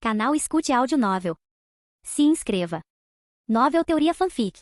Canal Escute Áudio Novel. Se inscreva. Novel Teoria Fanfic.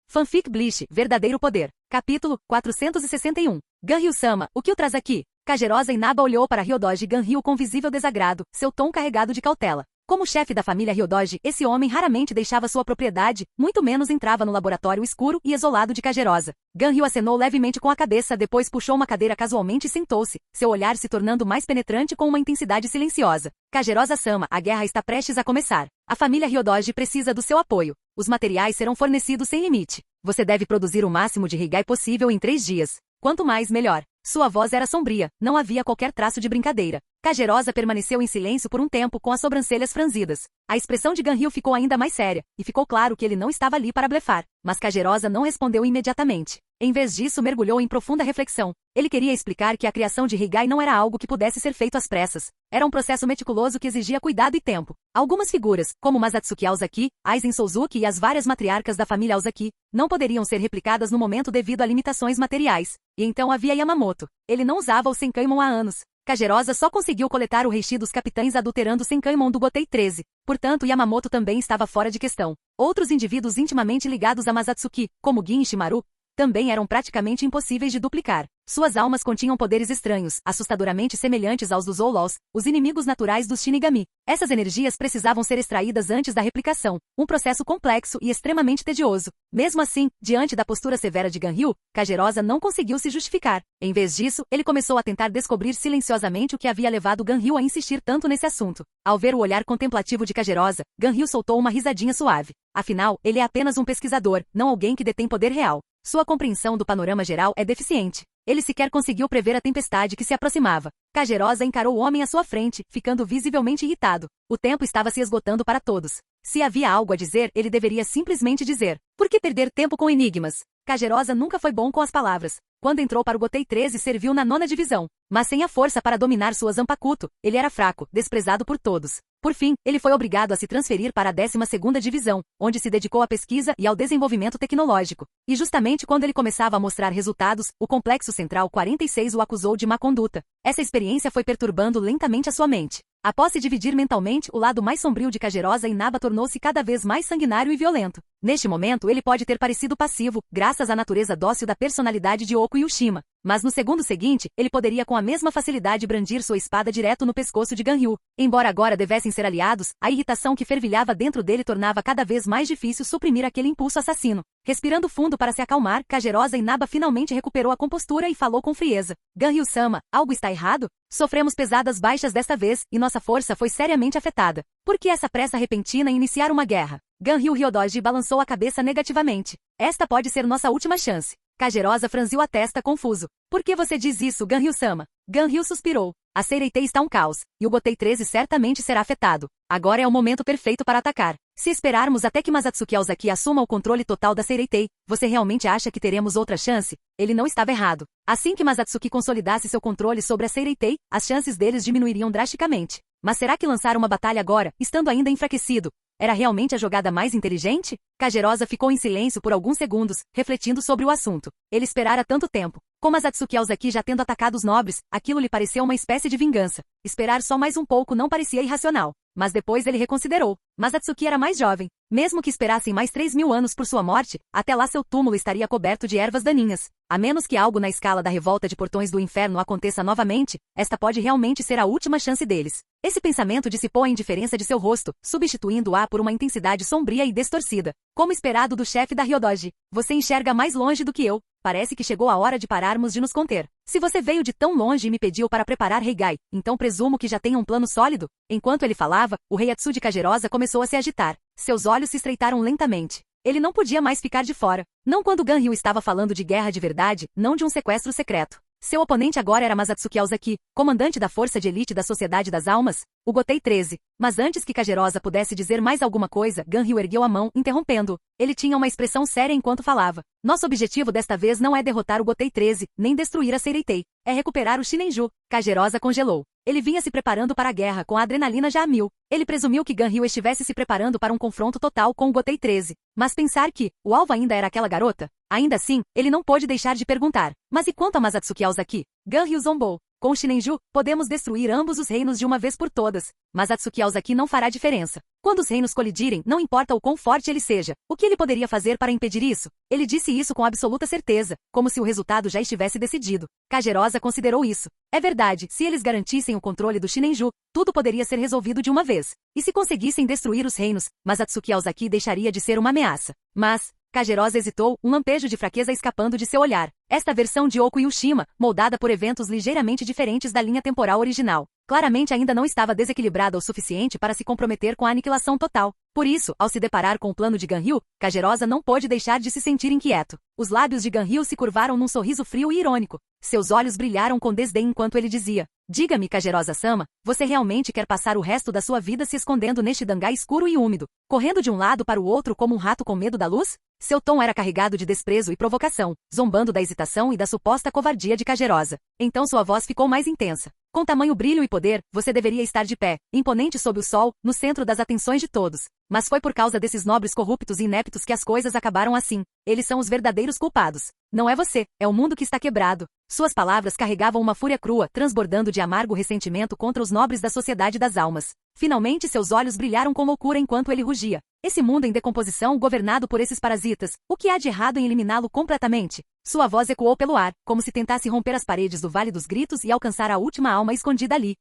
Fanfic Bleach, Verdadeiro Poder. Capítulo 461. Ganryu-sama, o que o traz aqui? Kagerosa Inaba olhou para Ryodoji Ganryu com visível desagrado, seu tom carregado de cautela. Como chefe da família Ryodoji, esse homem raramente deixava sua propriedade, muito menos entrava no laboratório escuro e isolado de Kagerosa. Ganryu acenou levemente com a cabeça, depois puxou uma cadeira casualmente e sentou-se, seu olhar se tornando mais penetrante com uma intensidade silenciosa. Kagerosa-sama, a guerra está prestes a começar. A família Ryodoji precisa do seu apoio. Os materiais serão fornecidos sem limite. Você deve produzir o máximo de Higai possível em 3 dias. Quanto mais, melhor. Sua voz era sombria, não havia qualquer traço de brincadeira. Kagerosa permaneceu em silêncio por um tempo com as sobrancelhas franzidas. A expressão de Ganryu ficou ainda mais séria, e ficou claro que ele não estava ali para blefar. Mas Kagerosa não respondeu imediatamente. Em vez disso, mergulhou em profunda reflexão. Ele queria explicar que a criação de Higai não era algo que pudesse ser feito às pressas. Era um processo meticuloso que exigia cuidado e tempo. Algumas figuras, como Masatsuki Aozaki, Aizen Souzuki e as várias matriarcas da família Aozaki, não poderiam ser replicadas no momento devido a limitações materiais. E então havia Yamamoto. Ele não usava o Senkaimon há anos. Kagerosa só conseguiu coletar o reishi dos capitães adulterando o Senkaimon do Gotei 13. Portanto, Yamamoto também estava fora de questão. Outros indivíduos intimamente ligados a Masatsuki, como Gin e Shimaru, também eram praticamente impossíveis de duplicar. Suas almas continham poderes estranhos, assustadoramente semelhantes aos dos Outlaws, os inimigos naturais dos Shinigami. Essas energias precisavam ser extraídas antes da replicação, um processo complexo e extremamente tedioso. Mesmo assim, diante da postura severa de Ganryu, Kagerosa não conseguiu se justificar. Em vez disso, ele começou a tentar descobrir silenciosamente o que havia levado Ganryu a insistir tanto nesse assunto. Ao ver o olhar contemplativo de Kagerosa, Ganryu soltou uma risadinha suave. Afinal, ele é apenas um pesquisador, não alguém que detém poder real. Sua compreensão do panorama geral é deficiente. Ele sequer conseguiu prever a tempestade que se aproximava. Kagerosa encarou o homem à sua frente, ficando visivelmente irritado. O tempo estava se esgotando para todos. Se havia algo a dizer, ele deveria simplesmente dizer. Por que perder tempo com enigmas? Kagerosa nunca foi bom com as palavras. Quando entrou para o Gotei 13, serviu na 9ª divisão. Mas sem a força para dominar sua Zanpakuto, ele era fraco, desprezado por todos. Por fim, ele foi obrigado a se transferir para a 12ª divisão, onde se dedicou à pesquisa e ao desenvolvimento tecnológico. E justamente quando ele começava a mostrar resultados, o Complexo Central 46 o acusou de má conduta. Essa experiência foi perturbando lentamente a sua mente. Após se dividir mentalmente, o lado mais sombrio de Kagerosa Inaba tornou-se cada vez mais sanguinário e violento. Neste momento, ele pode ter parecido passivo, graças à natureza dócil da personalidade de Oku Yushima. Mas no segundo seguinte, ele poderia com a mesma facilidade brandir sua espada direto no pescoço de Ganryu. Embora agora devessem ser aliados, a irritação que fervilhava dentro dele tornava cada vez mais difícil suprimir aquele impulso assassino. Respirando fundo para se acalmar, Kagerosa Inaba finalmente recuperou a compostura e falou com frieza. Ganryu-sama, algo está errado? Sofremos pesadas baixas desta vez, e nossa força foi seriamente afetada. Por que essa pressa repentina em iniciar uma guerra? Ganryu Ryodoji balançou a cabeça negativamente. Esta pode ser nossa última chance. Kagerosa franziu a testa confuso. Por que você diz isso, Ganryu-sama? Ganryu suspirou. A Seireitei está um caos, e o Gotei 13 certamente será afetado. Agora é o momento perfeito para atacar. Se esperarmos até que Masatsuki Aozaki assuma o controle total da Seireitei, você realmente acha que teremos outra chance? Ele não estava errado. Assim que Masatsuki consolidasse seu controle sobre a Seireitei, as chances deles diminuiriam drasticamente. Mas será que lançar uma batalha agora, estando ainda enfraquecido, era realmente a jogada mais inteligente? Kagerosa ficou em silêncio por alguns segundos, refletindo sobre o assunto. Ele esperara tanto tempo. Com Masatsuki Aozaki já tendo atacado os nobres, aquilo lhe pareceu uma espécie de vingança. Esperar só mais um pouco não parecia irracional. Mas depois ele reconsiderou. Masatsuki era mais jovem. Mesmo que esperassem mais 3.000 anos por sua morte, até lá seu túmulo estaria coberto de ervas daninhas. A menos que algo na escala da revolta de portões do inferno aconteça novamente, esta pode realmente ser a última chance deles. Esse pensamento dissipou a indiferença de seu rosto, substituindo-a por uma intensidade sombria e distorcida. Como esperado do chefe da Ryodoji, você enxerga mais longe do que eu. Parece que chegou a hora de pararmos de nos conter. Se você veio de tão longe e me pediu para preparar Higai, então presumo que já tenha um plano sólido? Enquanto ele falava, o Reiatsu de Kagerosa começou a se agitar. Seus olhos se estreitaram lentamente. Ele não podia mais ficar de fora. Não quando Ganryu estava falando de guerra de verdade, não de um sequestro secreto. Seu oponente agora era Masatsuki Aozaki, comandante da força de elite da Sociedade das Almas, o Gotei 13. Mas antes que Kagerosa pudesse dizer mais alguma coisa, Ganryu ergueu a mão, interrompendo-o. Ele tinha uma expressão séria enquanto falava. Nosso objetivo desta vez não é derrotar o Gotei 13, nem destruir a Seireitei. É recuperar o Shinenju. Kagerosa congelou. Ele vinha se preparando para a guerra com a adrenalina já a mil. Ele presumiu que Ganryu estivesse se preparando para um confronto total com o Gotei 13. Mas pensar que o alvo ainda era aquela garota? Ainda assim, ele não pôde deixar de perguntar. Mas e quanto a Masatsuki Aozaki? Ganryu zombou. Com o Shinenju, podemos destruir ambos os reinos de uma vez por todas. Mas Atsuki Aozaki não fará diferença. Quando os reinos colidirem, não importa o quão forte ele seja. O que ele poderia fazer para impedir isso? Ele disse isso com absoluta certeza, como se o resultado já estivesse decidido. Kagerosa considerou isso. É verdade, se eles garantissem o controle do Shinenju, tudo poderia ser resolvido de uma vez. E se conseguissem destruir os reinos, mas Atsuki Aozaki deixaria de ser uma ameaça. Mas Kagerosa hesitou, um lampejo de fraqueza escapando de seu olhar. Esta versão de Oku Yushima, moldada por eventos ligeiramente diferentes da linha temporal original, claramente ainda não estava desequilibrada o suficiente para se comprometer com a aniquilação total. Por isso, ao se deparar com o plano de Ganryu, Kagerosa não pôde deixar de se sentir inquieto. Os lábios de Ganryu se curvaram num sorriso frio e irônico. Seus olhos brilharam com desdém enquanto ele dizia: "Diga-me, Kagerosa-sama, você realmente quer passar o resto da sua vida se escondendo neste dangá escuro e úmido, correndo de um lado para o outro como um rato com medo da luz?" Seu tom era carregado de desprezo e provocação, zombando da hesitação e da suposta covardia de Kagerosa. Então sua voz ficou mais intensa. "Com tamanho brilho e poder, você deveria estar de pé, imponente sob o sol, no centro das atenções de todos. Mas foi por causa desses nobres corruptos e ineptos que as coisas acabaram assim. Eles são os verdadeiros culpados. Não é você, é o mundo que está quebrado." Suas palavras carregavam uma fúria crua, transbordando de amargo ressentimento contra os nobres da sociedade das almas. Finalmente seus olhos brilharam com loucura enquanto ele rugia. Esse mundo em decomposição governado por esses parasitas, o que há de errado em eliminá-lo completamente? Sua voz ecoou pelo ar, como se tentasse romper as paredes do Vale dos Gritos e alcançar a última alma escondida ali.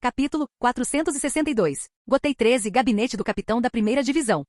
Capítulo 462. Gotei 13, Gabinete do Capitão da Primeira Divisão.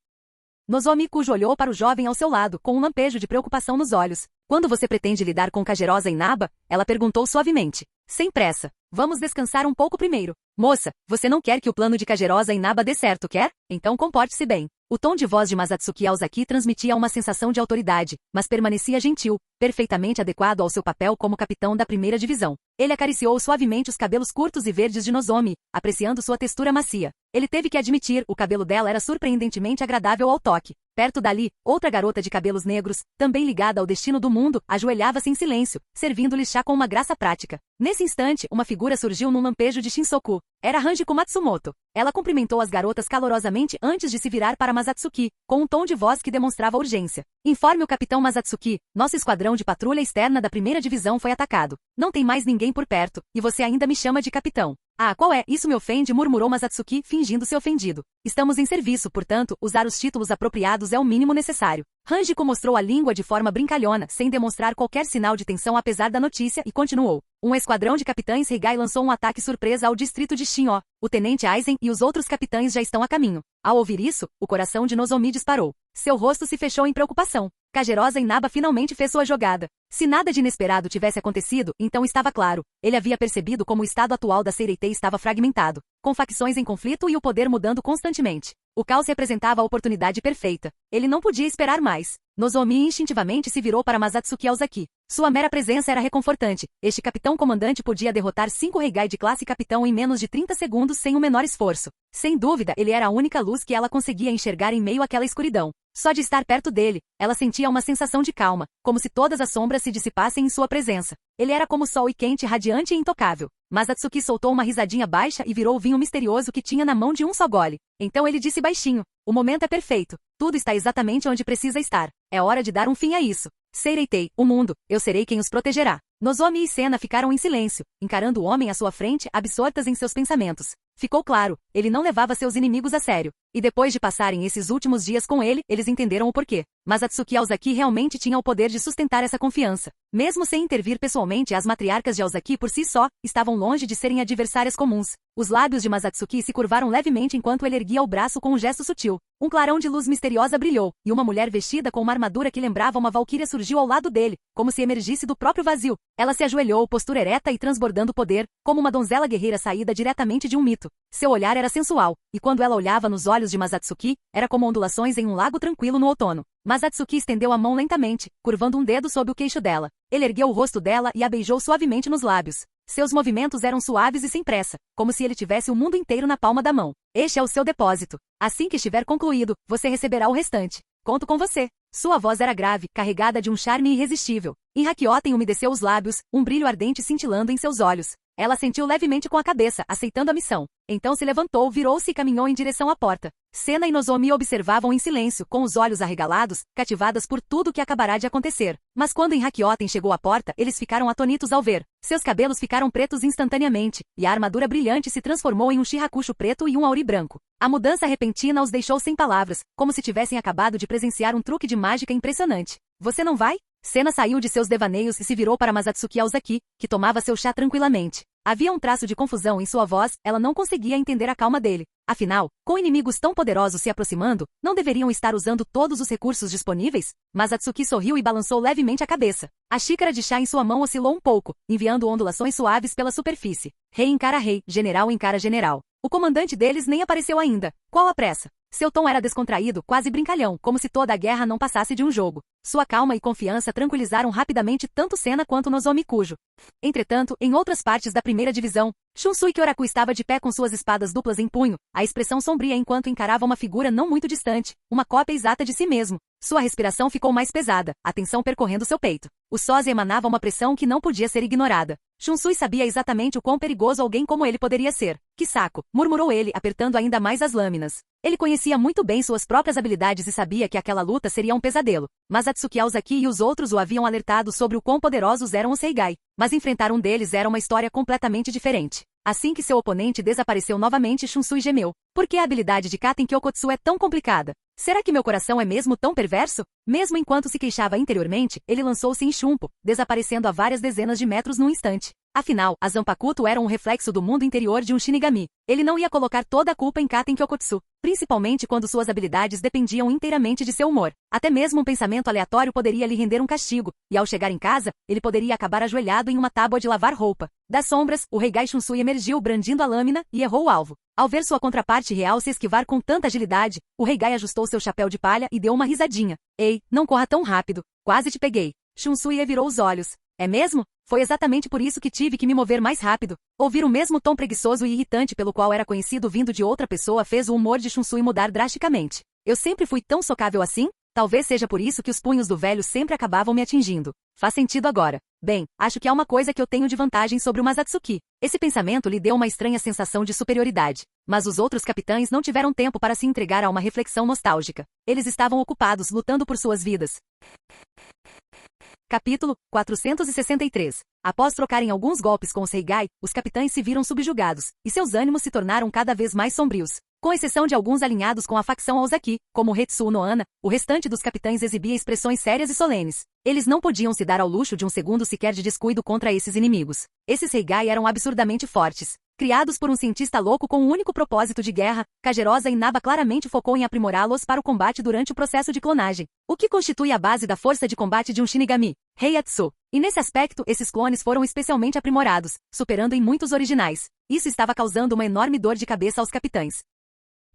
Nozomi Kujo olhou para o jovem ao seu lado, com um lampejo de preocupação nos olhos. "Quando você pretende lidar com Kagerosa e Naba?" Ela perguntou suavemente. "Sem pressa. Vamos descansar um pouco primeiro. Moça, você não quer que o plano de Kagerosa e Naba dê certo, quer? Então comporte-se bem." O tom de voz de Masatsuki Aozaki transmitia uma sensação de autoridade, mas permanecia gentil, perfeitamente adequado ao seu papel como capitão da primeira divisão. Ele acariciou suavemente os cabelos curtos e verdes de Nozomi, apreciando sua textura macia. Ele teve que admitir, o cabelo dela era surpreendentemente agradável ao toque. Perto dali, outra garota de cabelos negros, também ligada ao destino do mundo, ajoelhava-se em silêncio, servindo-lhe chá com uma graça prática. Nesse instante, uma figura surgiu num lampejo de Shinsoku. Era Hanjiko Matsumoto. Ela cumprimentou as garotas calorosamente antes de se virar para Masatsuki, com um tom de voz que demonstrava urgência. "Informe o capitão Masatsuki, nosso esquadrão de patrulha externa da primeira divisão foi atacado. Não tem mais ninguém por perto, e você ainda me chama de capitão." "Ah, qual é? Isso me ofende", murmurou Masatsuki, fingindo-se ofendido. "Estamos em serviço, portanto, usar os títulos apropriados é o mínimo necessário." Hanjiko mostrou a língua de forma brincalhona, sem demonstrar qualquer sinal de tensão apesar da notícia, e continuou. "Um esquadrão de capitães Reigai lançou um ataque surpresa ao distrito de Shin'o. O tenente Aizen e os outros capitães já estão a caminho." Ao ouvir isso, o coração de Nozomi disparou. Seu rosto se fechou em preocupação. Kagerosa e Naba finalmente fez sua jogada. Se nada de inesperado tivesse acontecido, então estava claro. Ele havia percebido como o estado atual da Seireitei estava fragmentado, com facções em conflito e o poder mudando constantemente. O caos representava a oportunidade perfeita. Ele não podia esperar mais. Nozomi instintivamente se virou para Masatsuki Aozaki. Sua mera presença era reconfortante. Este capitão-comandante podia derrotar 5 Reigai de classe capitão em menos de 30 segundos sem o menor esforço. Sem dúvida, ele era a única luz que ela conseguia enxergar em meio àquela escuridão. Só de estar perto dele, ela sentia uma sensação de calma, como se todas as sombras se dissipassem em sua presença. Ele era como sol e quente, radiante e intocável. Masatsuki soltou uma risadinha baixa e virou o vinho misterioso que tinha na mão de um só gole. Então ele disse baixinho: "O momento é perfeito. Tudo está exatamente onde precisa estar. É hora de dar um fim a isso. Seireitei, o mundo, eu serei quem os protegerá." Nozomi e Sena ficaram em silêncio, encarando o homem à sua frente, absortas em seus pensamentos. Ficou claro, ele não levava seus inimigos a sério. E depois de passarem esses últimos dias com ele, eles entenderam o porquê. Mas Atsuki Aozaki realmente tinha o poder de sustentar essa confiança. Mesmo sem intervir pessoalmente, as matriarcas de Aozaki por si só, estavam longe de serem adversárias comuns. Os lábios de Masatsuki se curvaram levemente enquanto ele erguia o braço com um gesto sutil. Um clarão de luz misteriosa brilhou, e uma mulher vestida com uma armadura que lembrava uma valquíria surgiu ao lado dele, como se emergisse do próprio vazio. Ela se ajoelhou, postura ereta e transbordando poder, como uma donzela guerreira saída diretamente de um mito. Seu olhar era sensual, e quando ela olhava nos olhos de Masatsuki, era como ondulações em um lago tranquilo no outono. Masatsuki estendeu a mão lentamente, curvando um dedo sob o queixo dela. Ele ergueu o rosto dela e a beijou suavemente nos lábios. Seus movimentos eram suaves e sem pressa, como se ele tivesse o mundo inteiro na palma da mão. "Este é o seu depósito. Assim que estiver concluído, você receberá o restante. Conto com você." Sua voz era grave, carregada de um charme irresistível. Hakyoten umedeceu os lábios, um brilho ardente cintilando em seus olhos. Ela sentiu levemente com a cabeça, aceitando a missão. Então se levantou, virou-se e caminhou em direção à porta. Sena e Nozomi observavam em silêncio, com os olhos arregalados, cativadas por tudo o que acabará de acontecer. Mas quando Enrachioten chegou à porta, eles ficaram atônitos ao ver. Seus cabelos ficaram pretos instantaneamente, e a armadura brilhante se transformou em um shirakusho preto e um auri branco. A mudança repentina os deixou sem palavras, como se tivessem acabado de presenciar um truque de mágica impressionante. Você não vai? Sena saiu de seus devaneios e se virou para Masatsuki Aozaki, que tomava seu chá tranquilamente. Havia um traço de confusão em sua voz, ela não conseguia entender a calma dele. Afinal, com inimigos tão poderosos se aproximando, não deveriam estar usando todos os recursos disponíveis? Masatsuki sorriu e balançou levemente a cabeça. A xícara de chá em sua mão oscilou um pouco, enviando ondulações suaves pela superfície. Rei encara rei, general encara general. O comandante deles nem apareceu ainda. Qual a pressa? Seu tom era descontraído, quase brincalhão, como se toda a guerra não passasse de um jogo. Sua calma e confiança tranquilizaram rapidamente tanto Sena quanto Nozomi Kujo. Entretanto, em outras partes da primeira divisão, Shunsui Kyoraku estava de pé com suas espadas duplas em punho, a expressão sombria enquanto encarava uma figura não muito distante, uma cópia exata de si mesmo. Sua respiração ficou mais pesada, a tensão percorrendo seu peito. O sósia emanava uma pressão que não podia ser ignorada. Shunsui sabia exatamente o quão perigoso alguém como ele poderia ser. Que saco, murmurou ele, apertando ainda mais as lâminas. Ele conhecia muito bem suas próprias habilidades e sabia que aquela luta seria um pesadelo. Mas Atsuki Aozaki e os outros o haviam alertado sobre o quão poderosos eram os Seigai. Mas enfrentar um deles era uma história completamente diferente. Assim que seu oponente desapareceu novamente, Shunsui gemeu. Por que a habilidade de Katen Kyokotsu é tão complicada? Será que meu coração é mesmo tão perverso? Mesmo enquanto se queixava interiormente, ele lançou-se em chumpo, desaparecendo a várias dezenas de metros num instante. Afinal, a Zanpakuto era um reflexo do mundo interior de um Shinigami. Ele não ia colocar toda a culpa em Katen Kyokotsu, principalmente quando suas habilidades dependiam inteiramente de seu humor. Até mesmo um pensamento aleatório poderia lhe render um castigo, e ao chegar em casa, ele poderia acabar ajoelhado em uma tábua de lavar roupa. Das sombras, o Reigai Shunsui emergiu brandindo a lâmina e errou o alvo. Ao ver sua contraparte real se esquivar com tanta agilidade, o Reigai ajustou seu chapéu de palha e deu uma risadinha. Ei, não corra tão rápido. Quase te peguei. Shunsui revirou os olhos. É mesmo? Foi exatamente por isso que tive que me mover mais rápido. Ouvir o mesmo tom preguiçoso e irritante pelo qual era conhecido vindo de outra pessoa fez o humor de Shunsui mudar drasticamente. Eu sempre fui tão socável assim? Talvez seja por isso que os punhos do velho sempre acabavam me atingindo. Faz sentido agora. Bem, acho que há uma coisa que eu tenho de vantagem sobre o Masatsuki. Esse pensamento lhe deu uma estranha sensação de superioridade. Mas os outros capitães não tiveram tempo para se entregar a uma reflexão nostálgica. Eles estavam ocupados lutando por suas vidas. Capítulo 463. Após trocarem alguns golpes com os Seigai, os capitães se viram subjugados, e seus ânimos se tornaram cada vez mais sombrios. Com exceção de alguns alinhados com a facção Aozaki, como o Hetsuo no Ana, o restante dos capitães exibia expressões sérias e solenes. Eles não podiam se dar ao luxo de um segundo sequer de descuido contra esses inimigos. Esses Seigai eram absurdamente fortes. Criados por um cientista louco com um único propósito de guerra, Kagerosa Inaba claramente focou em aprimorá-los para o combate durante o processo de clonagem, o que constitui a base da força de combate de um Shinigami, Heiatsu. E nesse aspecto, esses clones foram especialmente aprimorados, superando em muitos originais. Isso estava causando uma enorme dor de cabeça aos capitães.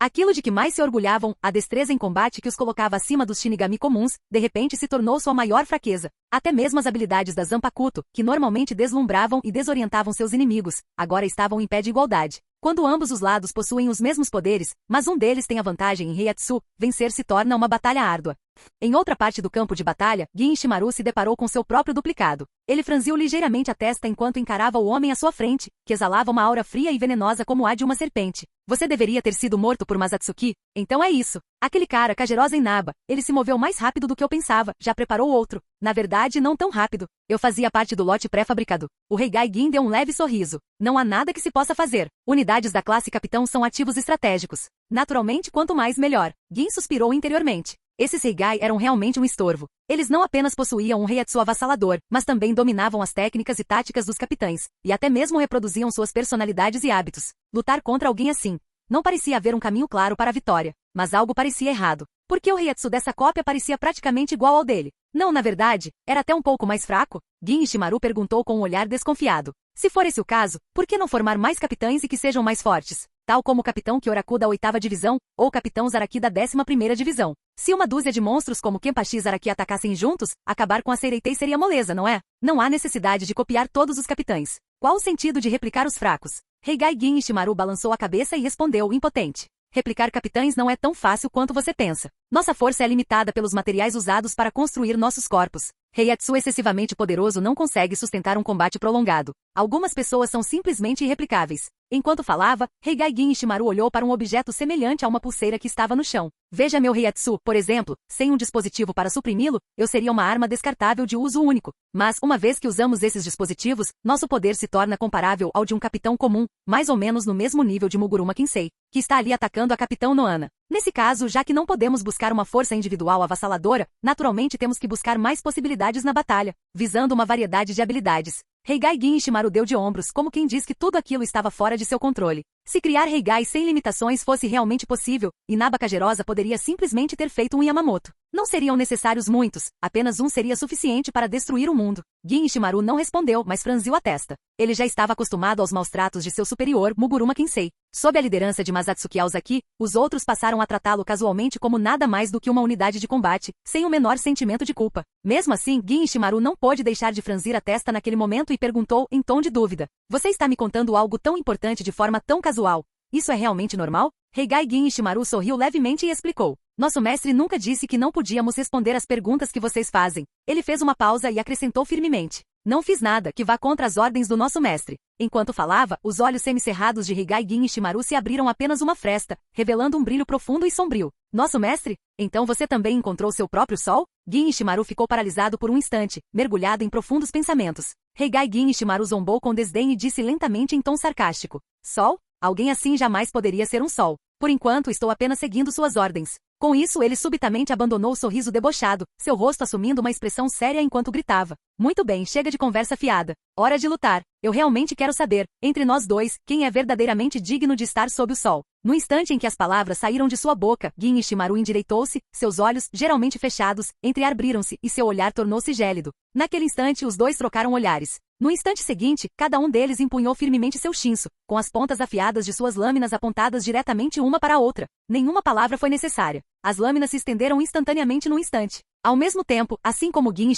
Aquilo de que mais se orgulhavam, a destreza em combate que os colocava acima dos Shinigami comuns, de repente se tornou sua maior fraqueza. Até mesmo as habilidades da Zanpakuto, que normalmente deslumbravam e desorientavam seus inimigos, agora estavam em pé de igualdade. Quando ambos os lados possuem os mesmos poderes, mas um deles tem a vantagem em Heiatsu, vencer se torna uma batalha árdua. Em outra parte do campo de batalha, Gin Ishimaru se deparou com seu próprio duplicado. Ele franziu ligeiramente a testa enquanto encarava o homem à sua frente, que exalava uma aura fria e venenosa como a de uma serpente. Você deveria ter sido morto por Masatsuki? Então é isso. Aquele cara, Kagerosa Inaba, ele se moveu mais rápido do que eu pensava, já preparou outro. Na verdade, não tão rápido. Eu fazia parte do lote pré-fabricado. O Reigai Gin deu um leve sorriso. Não há nada que se possa fazer. Unidades da classe Capitão são ativos estratégicos. Naturalmente, quanto mais melhor. Gin suspirou interiormente. Esses Seigai eram realmente um estorvo. Eles não apenas possuíam um Heiatsu avassalador, mas também dominavam as técnicas e táticas dos capitães, e até mesmo reproduziam suas personalidades e hábitos. Lutar contra alguém assim. Não parecia haver um caminho claro para a vitória, mas algo parecia errado. Porque o Heiatsu dessa cópia parecia praticamente igual ao dele. Não, na verdade, era até um pouco mais fraco? Gin Ishimaru perguntou com um olhar desconfiado. Se for esse o caso, por que não formar mais capitães e que sejam mais fortes? Tal como o capitão Kyoraku da 8ª divisão, ou o capitão Zaraki da 11ª divisão. Se uma dúzia de monstros como Kenpachi e Zaraki atacassem juntos, acabar com a Seireitei seria moleza, não é? Não há necessidade de copiar todos os capitães. Qual o sentido de replicar os fracos? Reigai Gin Ishimaru balançou a cabeça e respondeu, impotente. Replicar capitães não é tão fácil quanto você pensa. Nossa força é limitada pelos materiais usados para construir nossos corpos. Heiatsu excessivamente poderoso não consegue sustentar um combate prolongado. Algumas pessoas são simplesmente irreplicáveis. Enquanto falava, Heigai Gin olhou para um objeto semelhante a uma pulseira que estava no chão. Veja meu Heiatsu, por exemplo, sem um dispositivo para suprimi-lo, eu seria uma arma descartável de uso único. Mas, uma vez que usamos esses dispositivos, nosso poder se torna comparável ao de um capitão comum, mais ou menos no mesmo nível de Muguruma Kinsei, que está ali atacando a Capitão Noana. Nesse caso, já que não podemos buscar uma força individual avassaladora, naturalmente temos que buscar mais possibilidades na batalha, visando uma variedade de habilidades. Heigai Gin deu de ombros, como quem diz que tudo aquilo estava fora de seu controle. Se criar Heigai sem limitações fosse realmente possível, Inaba Kagerosa poderia simplesmente ter feito um Yamamoto. Não seriam necessários muitos, apenas um seria suficiente para destruir o mundo. Gin não respondeu, mas franziu a testa. Ele já estava acostumado aos maus tratos de seu superior, Muguruma Kinsei. Sob a liderança de Masatsuki Aozaki, os outros passaram a tratá-lo casualmente como nada mais do que uma unidade de combate, sem o menor sentimento de culpa. Mesmo assim, Gin não pôde deixar de franzir a testa naquele momento e perguntou, em tom de dúvida: "Você está me contando algo tão importante de forma tão casual? Isso é realmente normal?" Heigai Gin sorriu levemente e explicou: "Nosso mestre nunca disse que não podíamos responder às perguntas que vocês fazem." Ele fez uma pausa e acrescentou firmemente: "Não fiz nada que vá contra as ordens do nosso mestre." Enquanto falava, os olhos semicerrados de Heigai Gin se abriram apenas uma fresta, revelando um brilho profundo e sombrio. "Nosso mestre? Então você também encontrou seu próprio sol?" Gin ficou paralisado por um instante, mergulhado em profundos pensamentos. Heigai Gin zombou com desdém e disse lentamente em tom sarcástico: "Sol? Alguém assim jamais poderia ser um sol. Por enquanto estou apenas seguindo suas ordens." Com isso, ele subitamente abandonou o sorriso debochado, seu rosto assumindo uma expressão séria enquanto gritava: "Muito bem, chega de conversa fiada. Hora de lutar. Eu realmente quero saber, entre nós dois, quem é verdadeiramente digno de estar sob o sol." No instante em que as palavras saíram de sua boca, Gin endireitou-se, seus olhos, geralmente fechados, entreabriram-se e seu olhar tornou-se gélido. Naquele instante, os dois trocaram olhares. No instante seguinte, cada um deles empunhou firmemente seu shinso, com as pontas afiadas de suas lâminas apontadas diretamente uma para a outra. Nenhuma palavra foi necessária. As lâminas se estenderam instantaneamente no instante. Ao mesmo tempo, assim como Gin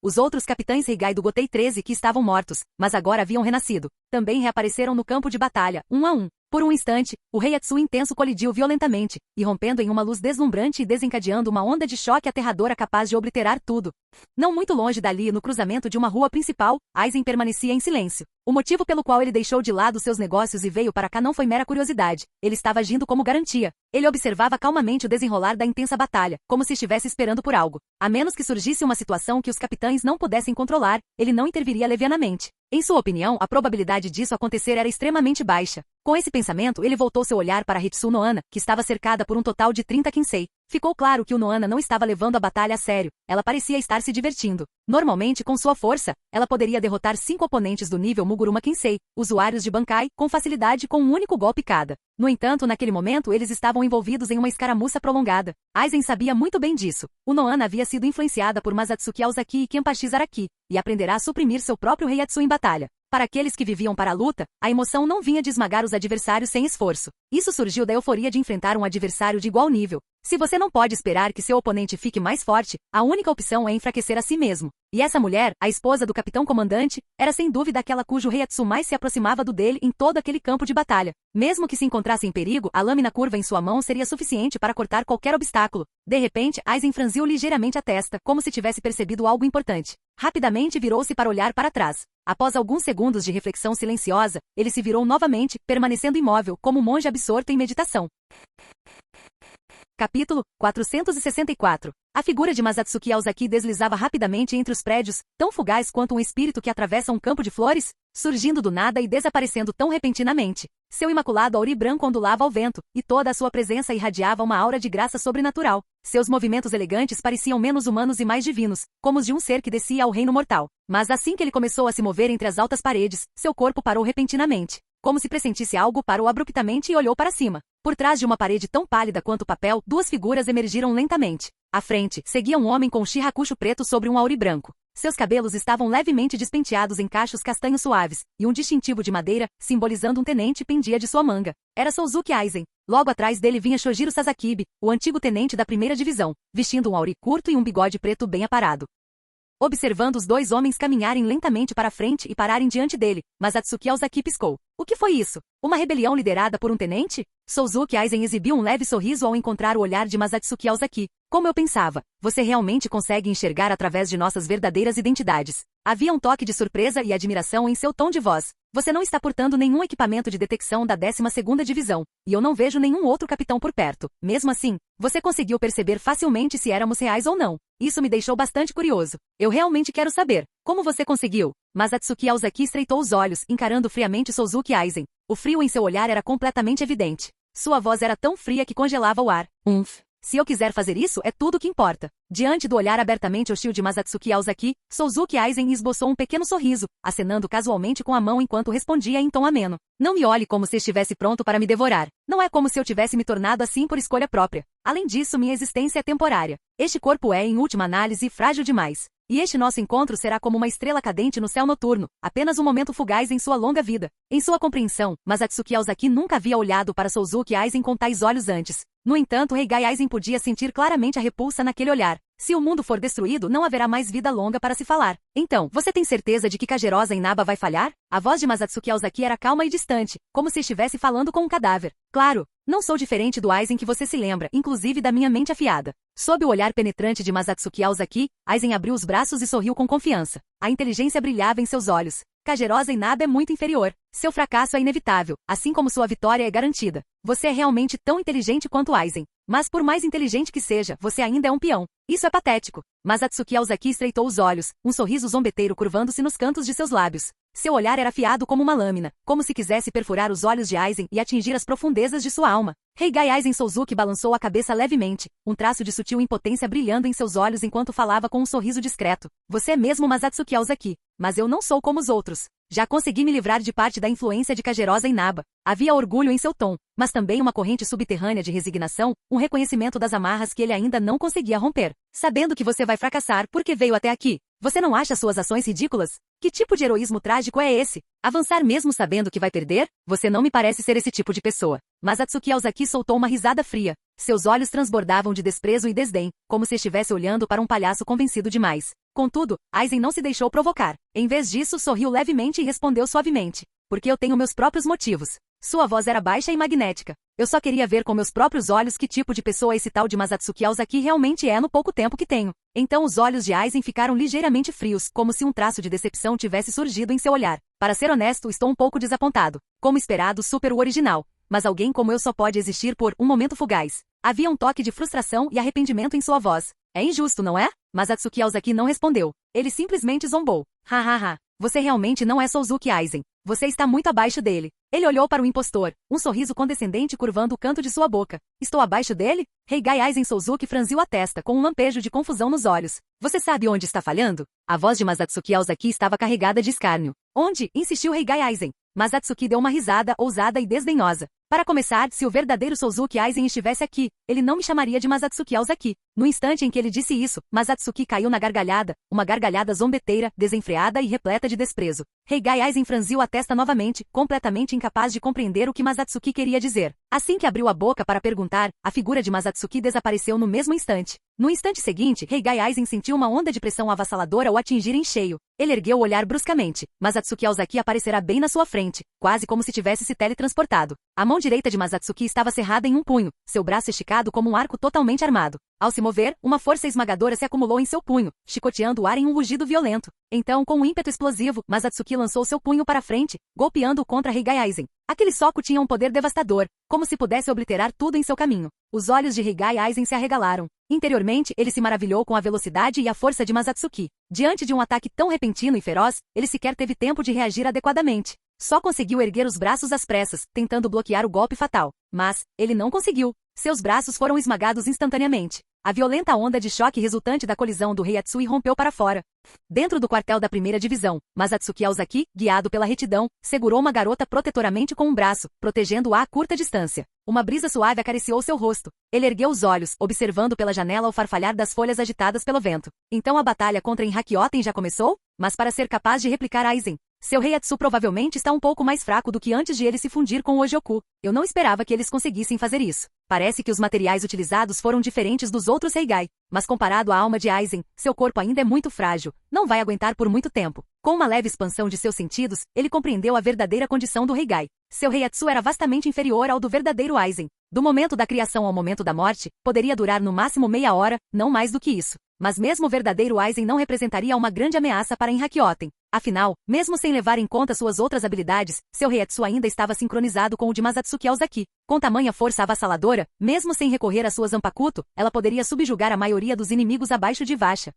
os outros capitães Heigai do Gotei 13 que estavam mortos, mas agora haviam renascido, também reapareceram no campo de batalha, um a um. Por um instante, o Heiatsu intenso colidiu violentamente, irrompendo em uma luz deslumbrante e desencadeando uma onda de choque aterradora capaz de obliterar tudo. Não muito longe dali, no cruzamento de uma rua principal, Aizen permanecia em silêncio. O motivo pelo qual ele deixou de lado seus negócios e veio para cá não foi mera curiosidade. Ele estava agindo como garantia. Ele observava calmamente o desenrolar da intensa batalha, como se estivesse esperando por algo. A menos que surgisse uma situação que os capitães não pudessem controlar, ele não interviria levianamente. Em sua opinião, a probabilidade disso acontecer era extremamente baixa. Com esse pensamento, ele voltou seu olhar para Hitsu Noana, que estava cercada por um total de 30 Kinsei. Ficou claro que o Noana não estava levando a batalha a sério. Ela parecia estar se divertindo. Normalmente, com sua força, ela poderia derrotar 5 oponentes do nível Muguruma Kinsei, usuários de Bankai, com facilidade com um único golpe cada. No entanto, naquele momento eles estavam envolvidos em uma escaramuça prolongada. Aizen sabia muito bem disso. O Noana havia sido influenciada por Masatsuki Aozaki e Kenpachi Zaraki, e aprenderá a suprimir seu próprio Heiatsu em batalha. Para aqueles que viviam para a luta, a emoção não vinha de esmagar os adversários sem esforço. Isso surgiu da euforia de enfrentar um adversário de igual nível. Se você não pode esperar que seu oponente fique mais forte, a única opção é enfraquecer a si mesmo. E essa mulher, a esposa do capitão comandante, era sem dúvida aquela cujo Heiatsu mais se aproximava do dele em todo aquele campo de batalha. Mesmo que se encontrasse em perigo, a lâmina curva em sua mão seria suficiente para cortar qualquer obstáculo. De repente, Aizen franziu ligeiramente a testa, como se tivesse percebido algo importante. Rapidamente virou-se para olhar para trás. Após alguns segundos de reflexão silenciosa, ele se virou novamente, permanecendo imóvel, como um monge absorto em meditação. Capítulo 464. A figura de Masatsuki Aozaki deslizava rapidamente entre os prédios, tão fugaz quanto um espírito que atravessa um campo de flores, surgindo do nada e desaparecendo tão repentinamente. Seu imaculado auri branco ondulava ao vento, e toda a sua presença irradiava uma aura de graça sobrenatural. Seus movimentos elegantes pareciam menos humanos e mais divinos, como os de um ser que descia ao reino mortal. Mas assim que ele começou a se mover entre as altas paredes, seu corpo parou repentinamente. Como se pressentisse algo, parou abruptamente e olhou para cima. Por trás de uma parede tão pálida quanto papel, 2 figuras emergiram lentamente. À frente, seguia um homem com um shirakucho preto sobre um auri branco. Seus cabelos estavam levemente despenteados em cachos castanhos suaves, e um distintivo de madeira, simbolizando um tenente, pendia de sua manga. Era Souzuki Aizen. Logo atrás dele vinha Shojiro Sasakibe, o antigo tenente da 1ª divisão, vestindo um auri curto e um bigode preto bem aparado. Observando os 2 homens caminharem lentamente para frente e pararem diante dele, Masatsuki Aozaki piscou. O que foi isso? Uma rebelião liderada por um tenente? Souzuki Aizen exibiu um leve sorriso ao encontrar o olhar de Masatsuki Aozaki. Como eu pensava, você realmente consegue enxergar através de nossas verdadeiras identidades. Havia um toque de surpresa e admiração em seu tom de voz. Você não está portando nenhum equipamento de detecção da 12ª Divisão, e eu não vejo nenhum outro capitão por perto. Mesmo assim, você conseguiu perceber facilmente se éramos reais ou não. Isso me deixou bastante curioso. Eu realmente quero saber. Como você conseguiu? Mas Atsuki Aozaki estreitou os olhos, encarando friamente Souzuki Aizen. O frio em seu olhar era completamente evidente. Sua voz era tão fria que congelava o ar. Se eu quiser fazer isso, é tudo o que importa. Diante do olhar abertamente hostil de Masatsuki Aozaki, Souzuki Aizen esboçou um pequeno sorriso, acenando casualmente com a mão enquanto respondia em tom ameno. Não me olhe como se estivesse pronto para me devorar. Não é como se eu tivesse me tornado assim por escolha própria. Além disso, minha existência é temporária. Este corpo é, em última análise, frágil demais. E este nosso encontro será como uma estrela cadente no céu noturno, apenas um momento fugaz em sua longa vida. Em sua compreensão, Masatsuki Aozaki nunca havia olhado para Souzuki Aizen com tais olhos antes. No entanto, Heigai Aizen podia sentir claramente a repulsa naquele olhar. Se o mundo for destruído, não haverá mais vida longa para se falar. Então, você tem certeza de que Kagerosa Inaba vai falhar? A voz de Masatsuki Aozaki era calma e distante, como se estivesse falando com um cadáver. Claro, não sou diferente do Aizen que você se lembra, inclusive da minha mente afiada. Sob o olhar penetrante de Masatsuki Aozaki, Aizen abriu os braços e sorriu com confiança. A inteligência brilhava em seus olhos. Kagerosa Inaba é muito inferior. Seu fracasso é inevitável, assim como sua vitória é garantida. Você é realmente tão inteligente quanto Aizen. Mas por mais inteligente que seja, você ainda é um peão. Isso é patético. Mas Atsuki Aozaki estreitou os olhos, um sorriso zombeteiro curvando-se nos cantos de seus lábios. Seu olhar era afiado como uma lâmina, como se quisesse perfurar os olhos de Aizen e atingir as profundezas de sua alma. Heigai Aizen Souzuki balançou a cabeça levemente, um traço de sutil impotência brilhando em seus olhos enquanto falava com um sorriso discreto. Você é mesmo Masatsuki Aozaki, mas eu não sou como os outros. Já consegui me livrar de parte da influência de Kagerosa Inaba. Havia orgulho em seu tom, mas também uma corrente subterrânea de resignação, um reconhecimento das amarras que ele ainda não conseguia romper. Sabendo que você vai fracassar porque veio até aqui, você não acha suas ações ridículas? Que tipo de heroísmo trágico é esse? Avançar mesmo sabendo que vai perder? Você não me parece ser esse tipo de pessoa. Mas Atsuki Aozaki soltou uma risada fria. Seus olhos transbordavam de desprezo e desdém, como se estivesse olhando para um palhaço convencido demais. Contudo, Aizen não se deixou provocar. Em vez disso, sorriu levemente e respondeu suavemente. Porque eu tenho meus próprios motivos. Sua voz era baixa e magnética. Eu só queria ver com meus próprios olhos que tipo de pessoa esse tal de Masatsuki Aozaki realmente é no pouco tempo que tenho. Então os olhos de Aizen ficaram ligeiramente frios, como se um traço de decepção tivesse surgido em seu olhar. Para ser honesto, estou um pouco desapontado. Como esperado, super o original. Mas alguém como eu só pode existir por um momento fugaz. Havia um toque de frustração e arrependimento em sua voz. É injusto, não é? Mas Atsuki Aozaki não respondeu. Ele simplesmente zombou. Hahaha. Você realmente não é Souzuki Aizen. Você está muito abaixo dele. Ele olhou para o impostor, um sorriso condescendente curvando o canto de sua boca. Estou abaixo dele? Heigai Aizen Souzuki franziu a testa com um lampejo de confusão nos olhos. Você sabe onde está falhando? A voz de Masatsuki Aozaki estava carregada de escárnio. Onde? Insistiu Heigai Aizen. Masatsuki deu uma risada ousada e desdenhosa. Para começar, se o verdadeiro Souzuki Aizen estivesse aqui, ele não me chamaria de Masatsuki Aozaki. No instante em que ele disse isso, Masatsuki caiu na gargalhada, uma gargalhada zombeteira, desenfreada e repleta de desprezo. Heigai Aizen franziu a testa novamente, completamente incapaz de compreender o que Masatsuki queria dizer. Assim que abriu a boca para perguntar, a figura de Masatsuki desapareceu no mesmo instante. No instante seguinte, Heigai Aizen sentiu uma onda de pressão avassaladora o atingir em cheio. Ele ergueu o olhar bruscamente. Masatsuki Aozaki aparecerá bem na sua frente, quase como se tivesse se teletransportado. A mão direita de Masatsuki estava cerrada em um punho, seu braço esticado como um arco totalmente armado. Ao se mover, uma força esmagadora se acumulou em seu punho, chicoteando o ar em um rugido violento. Então, com um ímpeto explosivo, Masatsuki lançou seu punho para frente, golpeando-o contra Heigai Aizen. Aquele soco tinha um poder devastador, como se pudesse obliterar tudo em seu caminho. Os olhos de Heigai Aizen se arregalaram. Interiormente, ele se maravilhou com a velocidade e a força de Masatsuki. Diante de um ataque tão repentino e feroz, ele sequer teve tempo de reagir adequadamente. Só conseguiu erguer os braços às pressas, tentando bloquear o golpe fatal. Mas, ele não conseguiu. Seus braços foram esmagados instantaneamente. A violenta onda de choque resultante da colisão do rei Atsui rompeu para fora. Dentro do quartel da primeira divisão, Masatsuki Aozaki, guiado pela retidão, segurou uma garota protetoramente com um braço, protegendo-a a curta distância. Uma brisa suave acariciou seu rosto. Ele ergueu os olhos, observando pela janela o farfalhar das folhas agitadas pelo vento. Então a batalha contra Enhakyoten já começou? Mas para ser capaz de replicar Aizen, seu rei Atsu provavelmente está um pouco mais fraco do que antes de ele se fundir com o Ojoku. Eu não esperava que eles conseguissem fazer isso. Parece que os materiais utilizados foram diferentes dos outros Heigai, mas comparado à alma de Aizen, seu corpo ainda é muito frágil, não vai aguentar por muito tempo. Com uma leve expansão de seus sentidos, ele compreendeu a verdadeira condição do Heigai. Seu Reiatsu era vastamente inferior ao do verdadeiro Aizen. Do momento da criação ao momento da morte, poderia durar no máximo meia hora, não mais do que isso. Mas mesmo o verdadeiro Aizen não representaria uma grande ameaça para Enhakyoten. Afinal, mesmo sem levar em conta suas outras habilidades, seu Reiatsu ainda estava sincronizado com o de Masatsuki Aozaki. Com tamanha força avassaladora, mesmo sem recorrer a sua Zanpakuto, ela poderia subjugar a maioria dos inimigos abaixo de Vasha.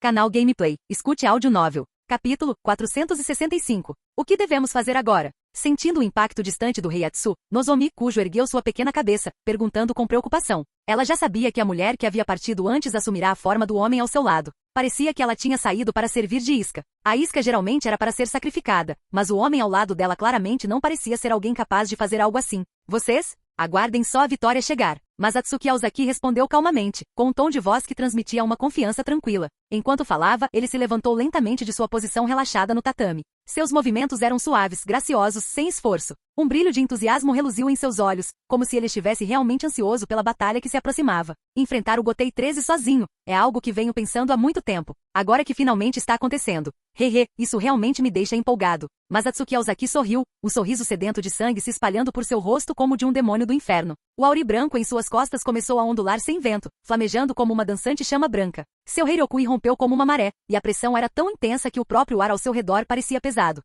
Canal Gameplay. Escute áudio novel. Capítulo 465. O que devemos fazer agora? Sentindo o impacto distante do Reiatsu, Nozomi Kujo ergueu sua pequena cabeça, perguntando com preocupação. Ela já sabia que a mulher que havia partido antes assumirá a forma do homem ao seu lado. Parecia que ela tinha saído para servir de isca. A isca geralmente era para ser sacrificada, mas o homem ao lado dela claramente não parecia ser alguém capaz de fazer algo assim. Vocês? Aguardem só a vitória chegar. Masatsuki Aozaki respondeu calmamente, com um tom de voz que transmitia uma confiança tranquila. Enquanto falava, ele se levantou lentamente de sua posição relaxada no tatame. Seus movimentos eram suaves, graciosos, sem esforço. Um brilho de entusiasmo reluziu em seus olhos, como se ele estivesse realmente ansioso pela batalha que se aproximava. Enfrentar o Gotei 13 sozinho é algo que venho pensando há muito tempo. Agora que finalmente está acontecendo. Hehe, isso realmente me deixa empolgado. Masatsuki Aozaki sorriu, um sorriso sedento de sangue se espalhando por seu rosto como de um demônio do inferno. O auri branco em suas costas começou a ondular sem vento, flamejando como uma dançante chama branca. Seu Heirokui rompeu como uma maré, e a pressão era tão intensa que o próprio ar ao seu redor parecia pesado.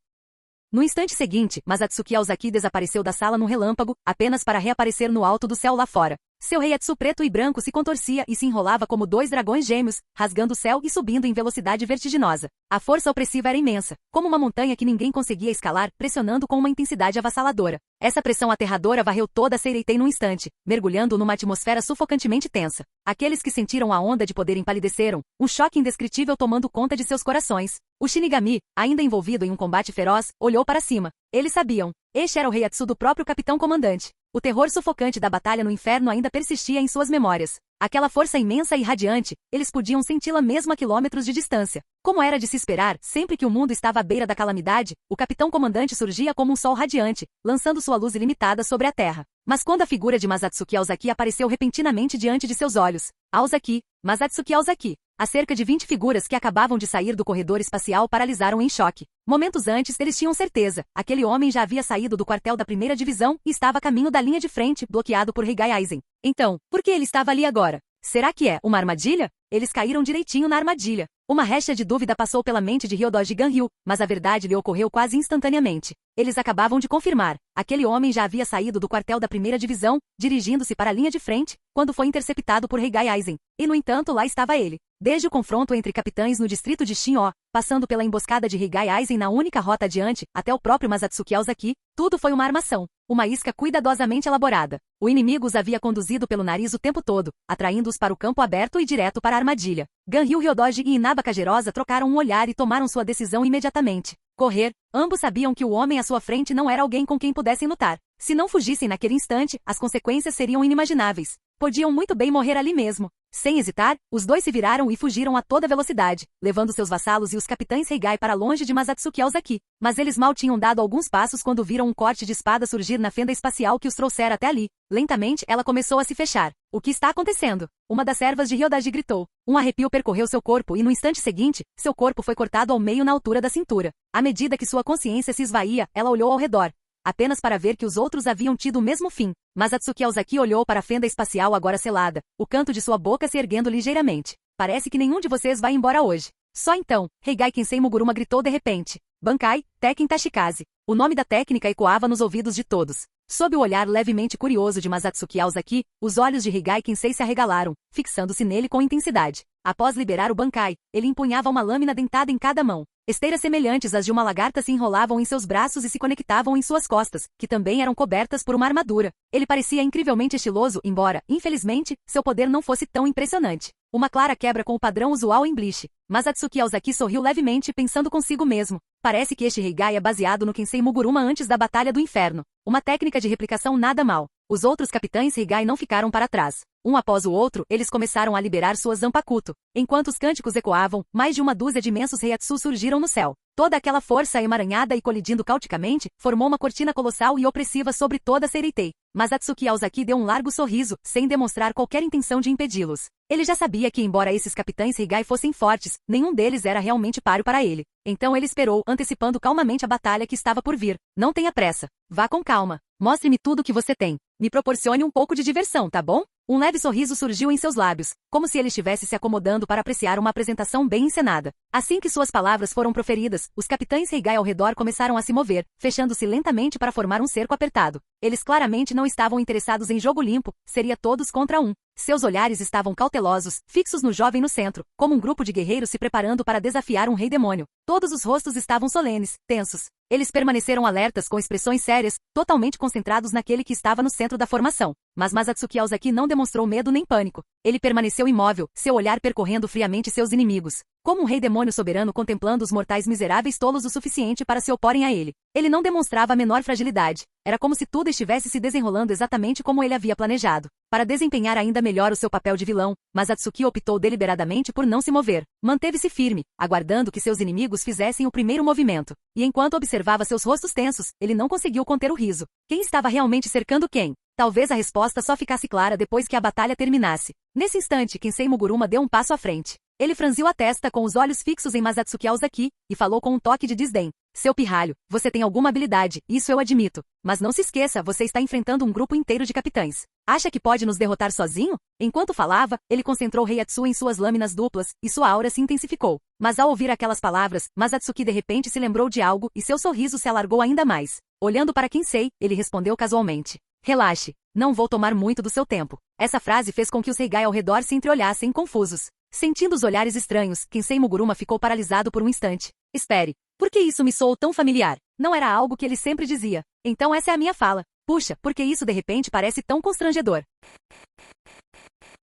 No instante seguinte, Masatsuki Aozaki desapareceu da sala num relâmpago, apenas para reaparecer no alto do céu lá fora. Seu Reiatsu preto e branco se contorcia e se enrolava como dois dragões gêmeos, rasgando o céu e subindo em velocidade vertiginosa. A força opressiva era imensa, como uma montanha que ninguém conseguia escalar, pressionando com uma intensidade avassaladora. Essa pressão aterradora varreu toda a Seireitei num instante, mergulhando numa atmosfera sufocantemente tensa. Aqueles que sentiram a onda de poder empalideceram, um choque indescritível tomando conta de seus corações. O Shinigami, ainda envolvido em um combate feroz, olhou para cima. Eles sabiam. Este era o Reiatsu do próprio capitão comandante. O terror sufocante da batalha no inferno ainda persistia em suas memórias. Aquela força imensa e radiante, eles podiam senti-la mesmo a quilômetros de distância. Como era de se esperar, sempre que o mundo estava à beira da calamidade, o capitão comandante surgia como um sol radiante, lançando sua luz ilimitada sobre a terra. Mas quando a figura de Masatsuki Aozaki apareceu repentinamente diante de seus olhos, Aozaki, Masatsuki Aozaki, as cerca de 20 figuras que acabavam de sair do corredor espacial paralisaram em choque. Momentos antes, eles tinham certeza. Aquele homem já havia saído do quartel da primeira divisão e estava a caminho da linha de frente, bloqueado por Heigai Aizen. Então, por que ele estava ali agora? Será que é uma armadilha? Eles caíram direitinho na armadilha. Uma réstea de dúvida passou pela mente de Ryodoji Ganryu, mas a verdade lhe ocorreu quase instantaneamente. Eles acabavam de confirmar. Aquele homem já havia saído do quartel da primeira divisão, dirigindo-se para a linha de frente, quando foi interceptado por Heigai Aizen. E no entanto lá estava ele. Desde o confronto entre capitães no distrito de Shin'o, passando pela emboscada de Heigai Aizen na única rota adiante, até o próprio Masatsuki Aozaki, tudo foi uma armação. Uma isca cuidadosamente elaborada. O inimigo os havia conduzido pelo nariz o tempo todo, atraindo-os para o campo aberto e direto para a armadilha. Ganryu Ryodoji e Inaba Kagerosa trocaram um olhar e tomaram sua decisão imediatamente. Correr. Ambos sabiam que o homem à sua frente não era alguém com quem pudessem lutar. Se não fugissem naquele instante, as consequências seriam inimagináveis. Podiam muito bem morrer ali mesmo. Sem hesitar, os dois se viraram e fugiram a toda velocidade, levando seus vassalos e os capitães Heigai para longe de Masatsuki Aozaki. Mas eles mal tinham dado alguns passos quando viram um corte de espada surgir na fenda espacial que os trouxera até ali. Lentamente, ela começou a se fechar. O que está acontecendo? Uma das servas de Ryodaji gritou. Um arrepio percorreu seu corpo e no instante seguinte, seu corpo foi cortado ao meio na altura da cintura. À medida que sua consciência se esvaía, ela olhou ao redor, apenas para ver que os outros haviam tido o mesmo fim. Masatsuki Aozaki olhou para a fenda espacial agora selada, o canto de sua boca se erguendo ligeiramente. Parece que nenhum de vocês vai embora hoje. Só então, Heigai Kensei Muguruma gritou de repente. Bankai, Tekken Tashikaze. O nome da técnica ecoava nos ouvidos de todos. Sob o olhar levemente curioso de Masatsuki Aozaki, os olhos de Heigai Kensei se arregalaram, fixando-se nele com intensidade. Após liberar o Bankai, ele empunhava uma lâmina dentada em cada mão. Esteiras semelhantes às de uma lagarta se enrolavam em seus braços e se conectavam em suas costas, que também eram cobertas por uma armadura. Ele parecia incrivelmente estiloso, embora, infelizmente, seu poder não fosse tão impressionante. Uma clara quebra com o padrão usual em Bleach. Masatsuki Aozaki sorriu levemente, pensando consigo mesmo. Parece que este Heigai é baseado no Kensei Muguruma antes da Batalha do Inferno. Uma técnica de replicação nada mal. Os outros capitães Heigai não ficaram para trás. Um após o outro, eles começaram a liberar suas Zanpakuto. Enquanto os cânticos ecoavam, mais de uma dúzia de imensos Reiatsu surgiram no céu. Toda aquela força emaranhada e colidindo cauticamente, formou uma cortina colossal e opressiva sobre toda Seireitei. Mas Atsuki Aozaki deu um largo sorriso, sem demonstrar qualquer intenção de impedi-los. Ele já sabia que, embora esses capitães Heigai fossem fortes, nenhum deles era realmente páreo para ele. Então ele esperou, antecipando calmamente a batalha que estava por vir. Não tenha pressa. Vá com calma. Mostre-me tudo o que você tem. Me proporcione um pouco de diversão, tá bom? Um leve sorriso surgiu em seus lábios, como se ele estivesse se acomodando para apreciar uma apresentação bem encenada. Assim que suas palavras foram proferidas, os capitães Heigai ao redor começaram a se mover, fechando-se lentamente para formar um cerco apertado. Eles claramente não estavam interessados em jogo limpo, seria todos contra um. Seus olhares estavam cautelosos, fixos no jovem no centro, como um grupo de guerreiros se preparando para desafiar um rei demônio. Todos os rostos estavam solenes, tensos. Eles permaneceram alertas com expressões sérias, totalmente concentrados naquele que estava no centro da formação. Mas Masatsuki Aozaki não demonstrou medo nem pânico. Ele permaneceu imóvel, seu olhar percorrendo friamente seus inimigos, como um rei demônio soberano contemplando os mortais miseráveis tolos o suficiente para se oporem a ele. Ele não demonstrava a menor fragilidade. Era como se tudo estivesse se desenrolando exatamente como ele havia planejado. Para desempenhar ainda melhor o seu papel de vilão, Masatsuki optou deliberadamente por não se mover. Manteve-se firme, aguardando que seus inimigos fizessem o primeiro movimento. E enquanto observava seus rostos tensos, ele não conseguiu conter o riso. Quem estava realmente cercando quem? Talvez a resposta só ficasse clara depois que a batalha terminasse. Nesse instante, Kensei Muguruma deu um passo à frente. Ele franziu a testa com os olhos fixos em Masatsuki Aozaki, e falou com um toque de desdém. Seu pirralho, você tem alguma habilidade, isso eu admito. Mas não se esqueça, você está enfrentando um grupo inteiro de capitães. Acha que pode nos derrotar sozinho? Enquanto falava, ele concentrou Heiatsu em suas lâminas duplas, e sua aura se intensificou. Mas ao ouvir aquelas palavras, Masatsuki de repente se lembrou de algo, e seu sorriso se alargou ainda mais. Olhando para Kensei, ele respondeu casualmente. Relaxe, não vou tomar muito do seu tempo. Essa frase fez com que os Heigai ao redor se entreolhassem confusos. Sentindo os olhares estranhos, Kensei Muguruma ficou paralisado por um instante. Espere, por que isso me soou tão familiar? Não era algo que ele sempre dizia. Então essa é a minha fala. Puxa, por que isso de repente parece tão constrangedor?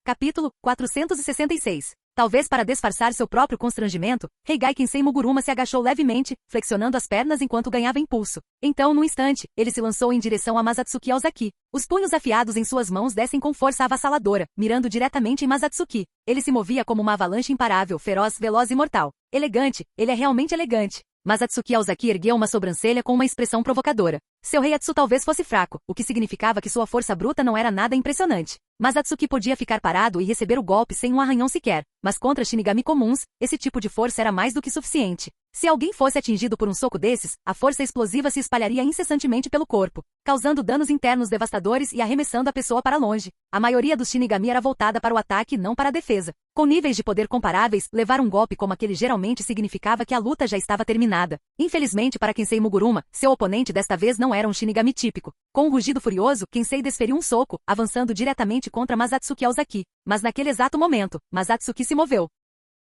Capítulo 466. Talvez para disfarçar seu próprio constrangimento, Heigai Kensei Muguruma se agachou levemente, flexionando as pernas enquanto ganhava impulso. Então, num instante, ele se lançou em direção a Masatsuki Aozaki. Os punhos afiados em suas mãos descem com força avassaladora, mirando diretamente em Masatsuki. Ele se movia como uma avalanche imparável, feroz, veloz e mortal. Elegante, ele é realmente elegante. Masatsuki Aozaki ergueu uma sobrancelha com uma expressão provocadora. Seu Heiatsu talvez fosse fraco, o que significava que sua força bruta não era nada impressionante. Masatsuki podia ficar parado e receber o golpe sem um arranhão sequer, mas contra Shinigami comuns, esse tipo de força era mais do que suficiente. Se alguém fosse atingido por um soco desses, a força explosiva se espalharia incessantemente pelo corpo, causando danos internos devastadores e arremessando a pessoa para longe. A maioria dos Shinigami era voltada para o ataque e não para a defesa. Com níveis de poder comparáveis, levar um golpe como aquele geralmente significava que a luta já estava terminada. Infelizmente para Kensei Muguruma, seu oponente desta vez não era um Shinigami típico. Com um rugido furioso, Kensei desferiu um soco, avançando diretamente contra Masatsuki Aozaki. Mas naquele exato momento, Masatsuki se moveu.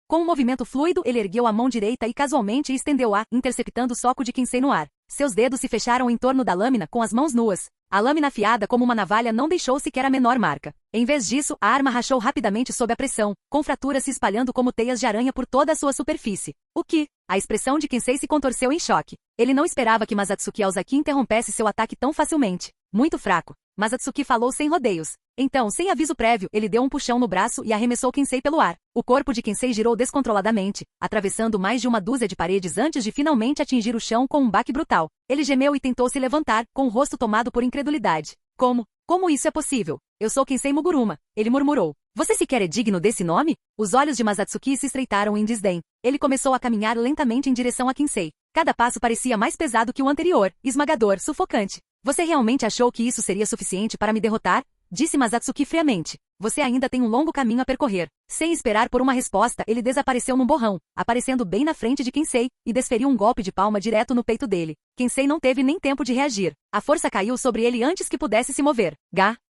Com um movimento fluido, ele ergueu a mão direita e casualmente estendeu-a, interceptando o soco de Kensei no ar. Seus dedos se fecharam em torno da lâmina com as mãos nuas. A lâmina afiada como uma navalha não deixou sequer a menor marca. Em vez disso, a arma rachou rapidamente sob a pressão, com fraturas se espalhando como teias de aranha por toda a sua superfície. O que? A expressão de Kensei se contorceu em choque. Ele não esperava que Masatsuki Aozaki interrompesse seu ataque tão facilmente. Muito fraco. Masatsuki falou sem rodeios. Então, sem aviso prévio, ele deu um puxão no braço e arremessou Kensei pelo ar. O corpo de Kensei girou descontroladamente, atravessando mais de uma dúzia de paredes antes de finalmente atingir o chão com um baque brutal. Ele gemeu e tentou se levantar, com o rosto tomado por incredulidade. Como isso é possível? Eu sou Kensei Muguruma, ele murmurou. Você sequer é digno desse nome? Os olhos de Masatsuki se estreitaram em desdém. Ele começou a caminhar lentamente em direção a Kensei. Cada passo parecia mais pesado que o anterior, esmagador, sufocante. Você realmente achou que isso seria suficiente para me derrotar? Disse Masatsuki friamente. Você ainda tem um longo caminho a percorrer. Sem esperar por uma resposta, ele desapareceu num borrão, aparecendo bem na frente de Kensei, e desferiu um golpe de palma direto no peito dele. Kensei não teve nem tempo de reagir. A força caiu sobre ele antes que pudesse se mover.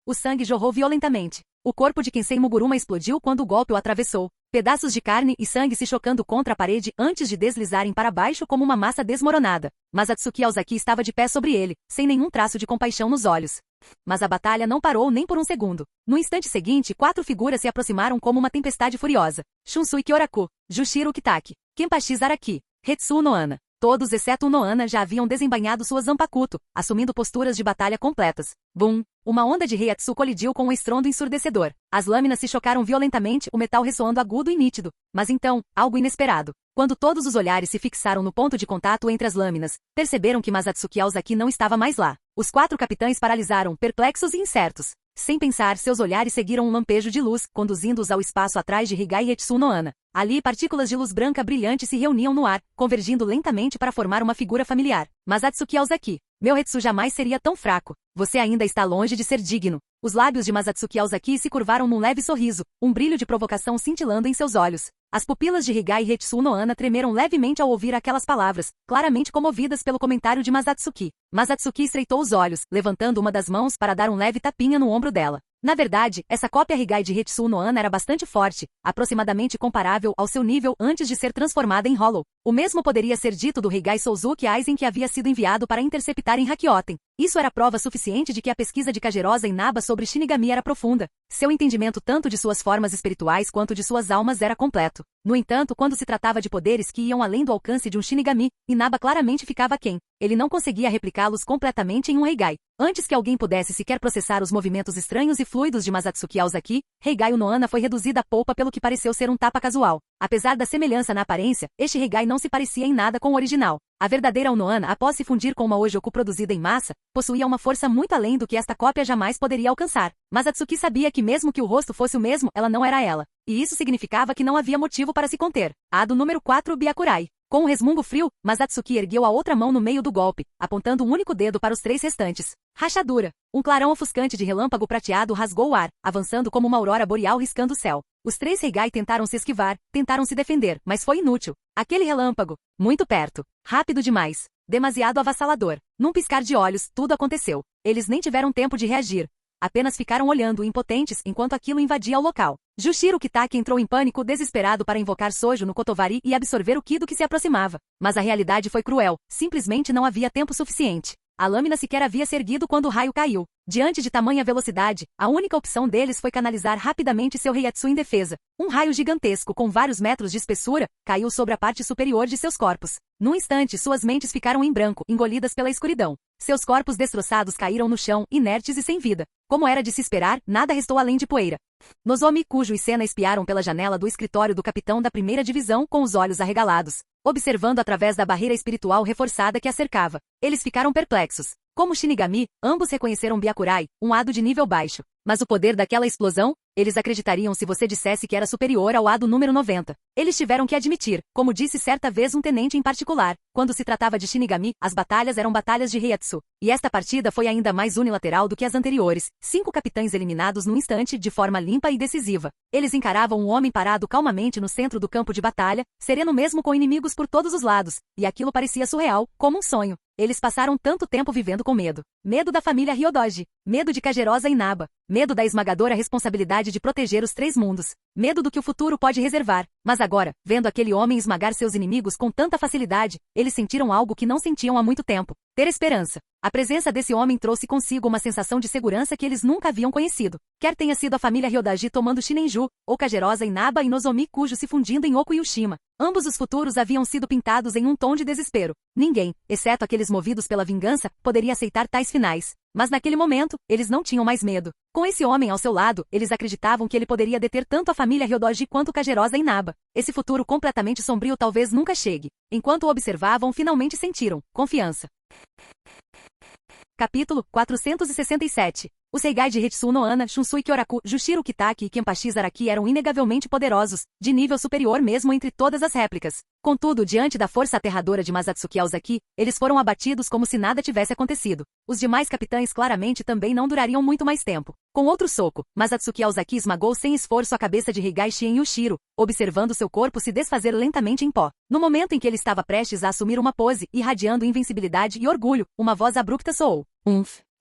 O sangue jorrou violentamente. O corpo de Kensei Muguruma explodiu quando o golpe o atravessou. Pedaços de carne e sangue se chocando contra a parede antes de deslizarem para baixo como uma massa desmoronada. Masatsuki Aozaki estava de pé sobre ele, sem nenhum traço de compaixão nos olhos. Mas a batalha não parou nem por um segundo. No instante seguinte, 4 figuras se aproximaram como uma tempestade furiosa. Shunsui Kyoraku, Jushiro Kitaki, Kenpachi Zaraki, Hetsuo Noana. Todos exceto o Noana já haviam desembainhado suas Zanpakuto, assumindo posturas de batalha completas. Bum! Uma onda de Reiatsu colidiu com um estrondo ensurdecedor. As lâminas se chocaram violentamente, o metal ressoando agudo e nítido. Mas então, algo inesperado. Quando todos os olhares se fixaram no ponto de contato entre as lâminas, perceberam que Masatsuki Aozaki não estava mais lá. Os 4 capitães paralisaram, perplexos e incertos. Sem pensar, seus olhares seguiram um lampejo de luz, conduzindo-os ao espaço atrás de Higai Etsu Noana. Ali, partículas de luz branca brilhante se reuniam no ar, convergindo lentamente para formar uma figura familiar. Masatsuki Aozaki. Meu Etsu jamais seria tão fraco. Você ainda está longe de ser digno. Os lábios de Masatsuki Aozaki se curvaram num leve sorriso, um brilho de provocação cintilando em seus olhos. As pupilas de Higai Etsu Noana tremeram levemente ao ouvir aquelas palavras, claramente comovidas pelo comentário de Masatsuki. Masatsuki estreitou os olhos, levantando uma das mãos para dar um leve tapinha no ombro dela. Na verdade, essa cópia Higai de Etsu Noana era bastante forte, aproximadamente comparável ao seu nível antes de ser transformada em Hollow. O mesmo poderia ser dito do Higai Souzuki Aizen que havia sido enviado para interceptar em Hakyoten. Isso era prova suficiente de que a pesquisa de Kagerosa Inaba sobre Shinigami era profunda. Seu entendimento tanto de suas formas espirituais quanto de suas almas era completo. No entanto, quando se tratava de poderes que iam além do alcance de um Shinigami, Inaba claramente ficava aquém. Ele não conseguia replicá-los completamente em um Heigai. Antes que alguém pudesse sequer processar os movimentos estranhos e fluidos de Masatsuki Aozaki, Heigai Noana foi reduzida a polpa pelo que pareceu ser um tapa casual. Apesar da semelhança na aparência, este Heigai não se parecia em nada com o original. A verdadeira Noana, após se fundir com uma Ojoku produzida em massa, possuía uma força muito além do que esta cópia jamais poderia alcançar. Masatsuki sabia que mesmo que o rosto fosse o mesmo, ela não era ela. E isso significava que não havia motivo para se conter. A do número 4 Byakurai. Com um resmungo frio, Masatsuki ergueu a outra mão no meio do golpe, apontando um único dedo para os 3 restantes. Rachadura. Um clarão ofuscante de relâmpago prateado rasgou o ar, avançando como uma aurora boreal riscando o céu. Os 3 Heigai tentaram se esquivar, tentaram se defender, mas foi inútil. Aquele relâmpago, muito perto, rápido demais, demasiado avassalador. Num piscar de olhos, tudo aconteceu. Eles nem tiveram tempo de reagir. Apenas ficaram olhando, impotentes, enquanto aquilo invadia o local. Jushiro Kitaki entrou em pânico, desesperado para invocar Sojo no Kotovari e absorver o Kido que se aproximava. Mas a realidade foi cruel, simplesmente não havia tempo suficiente. A lâmina sequer havia se erguido quando o raio caiu. Diante de tamanha velocidade, a única opção deles foi canalizar rapidamente seu Reiatsu em defesa. Um raio gigantesco com vários metros de espessura caiu sobre a parte superior de seus corpos. Num instante, suas mentes ficaram em branco, engolidas pela escuridão. Seus corpos destroçados caíram no chão, inertes e sem vida. Como era de se esperar, nada restou além de poeira. Nozomi Kujo e Sena espiaram pela janela do escritório do capitão da primeira divisão com os olhos arregalados, observando através da barreira espiritual reforçada que a cercava. Eles ficaram perplexos. Como Shinigami, ambos reconheceram Byakurai, um Hado de nível baixo. Mas o poder daquela explosão? Eles acreditariam se você dissesse que era superior ao Hado número 90. Eles tiveram que admitir, como disse certa vez um tenente em particular, quando se tratava de Shinigami, as batalhas eram batalhas de Reiatsu. E esta partida foi ainda mais unilateral do que as anteriores. 5 capitães eliminados num instante, de forma limpa e decisiva. Eles encaravam um homem parado calmamente no centro do campo de batalha, sereno mesmo com inimigos por todos os lados, e aquilo parecia surreal, como um sonho. Eles passaram tanto tempo vivendo com medo. Medo da família Ryodoji. Medo de Kagerosa Inaba. Medo da esmagadora responsabilidade de proteger os 3 mundos. Medo do que o futuro pode reservar. Mas agora, vendo aquele homem esmagar seus inimigos com tanta facilidade, eles sentiram algo que não sentiam há muito tempo. Ter esperança. A presença desse homem trouxe consigo uma sensação de segurança que eles nunca haviam conhecido. Quer tenha sido a família Ryodaji tomando Shinenju, ou Kagerosa Inaba e Nozomi Kujo se fundindo em Okuyushima. Ambos os futuros haviam sido pintados em um tom de desespero. Ninguém, exceto aqueles movidos pela vingança, poderia aceitar tais finais. Mas naquele momento, eles não tinham mais medo. Com esse homem ao seu lado, eles acreditavam que ele poderia deter tanto a família Ryodoji quanto Kagerosa Inaba. Esse futuro completamente sombrio talvez nunca chegue. Enquanto o observavam, finalmente sentiram confiança. Capítulo 467. Os Heigai de Hetsu Noana, Shunsui Kyoraku, Jushiro Kitaki e Kenpachi Zaraki eram inegavelmente poderosos, de nível superior mesmo entre todas as réplicas. Contudo, diante da força aterradora de Masatsuki Aozaki, eles foram abatidos como se nada tivesse acontecido. Os demais capitães claramente também não durariam muito mais tempo. Com outro soco, Masatsuki Aozaki esmagou sem esforço a cabeça de Higai Shien Yushiro, observando seu corpo se desfazer lentamente em pó. No momento em que ele estava prestes a assumir uma pose, irradiando invencibilidade e orgulho, uma voz abrupta soou.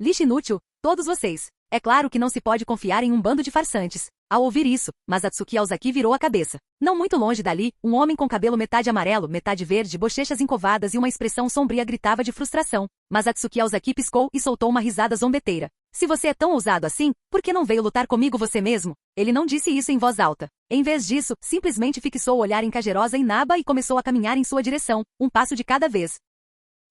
Lixo inútil, todos vocês. É claro que não se pode confiar em um bando de farsantes. Ao ouvir isso, Masatsuki Aozaki virou a cabeça. Não muito longe dali, um homem com cabelo metade amarelo, metade verde, bochechas encovadas e uma expressão sombria gritava de frustração. Masatsuki Aozaki piscou e soltou uma risada zombeteira. Se você é tão ousado assim, por que não veio lutar comigo você mesmo? Ele não disse isso em voz alta. Em vez disso, simplesmente fixou o olhar em Kagerosa Inaba e começou a caminhar em sua direção, um passo de cada vez.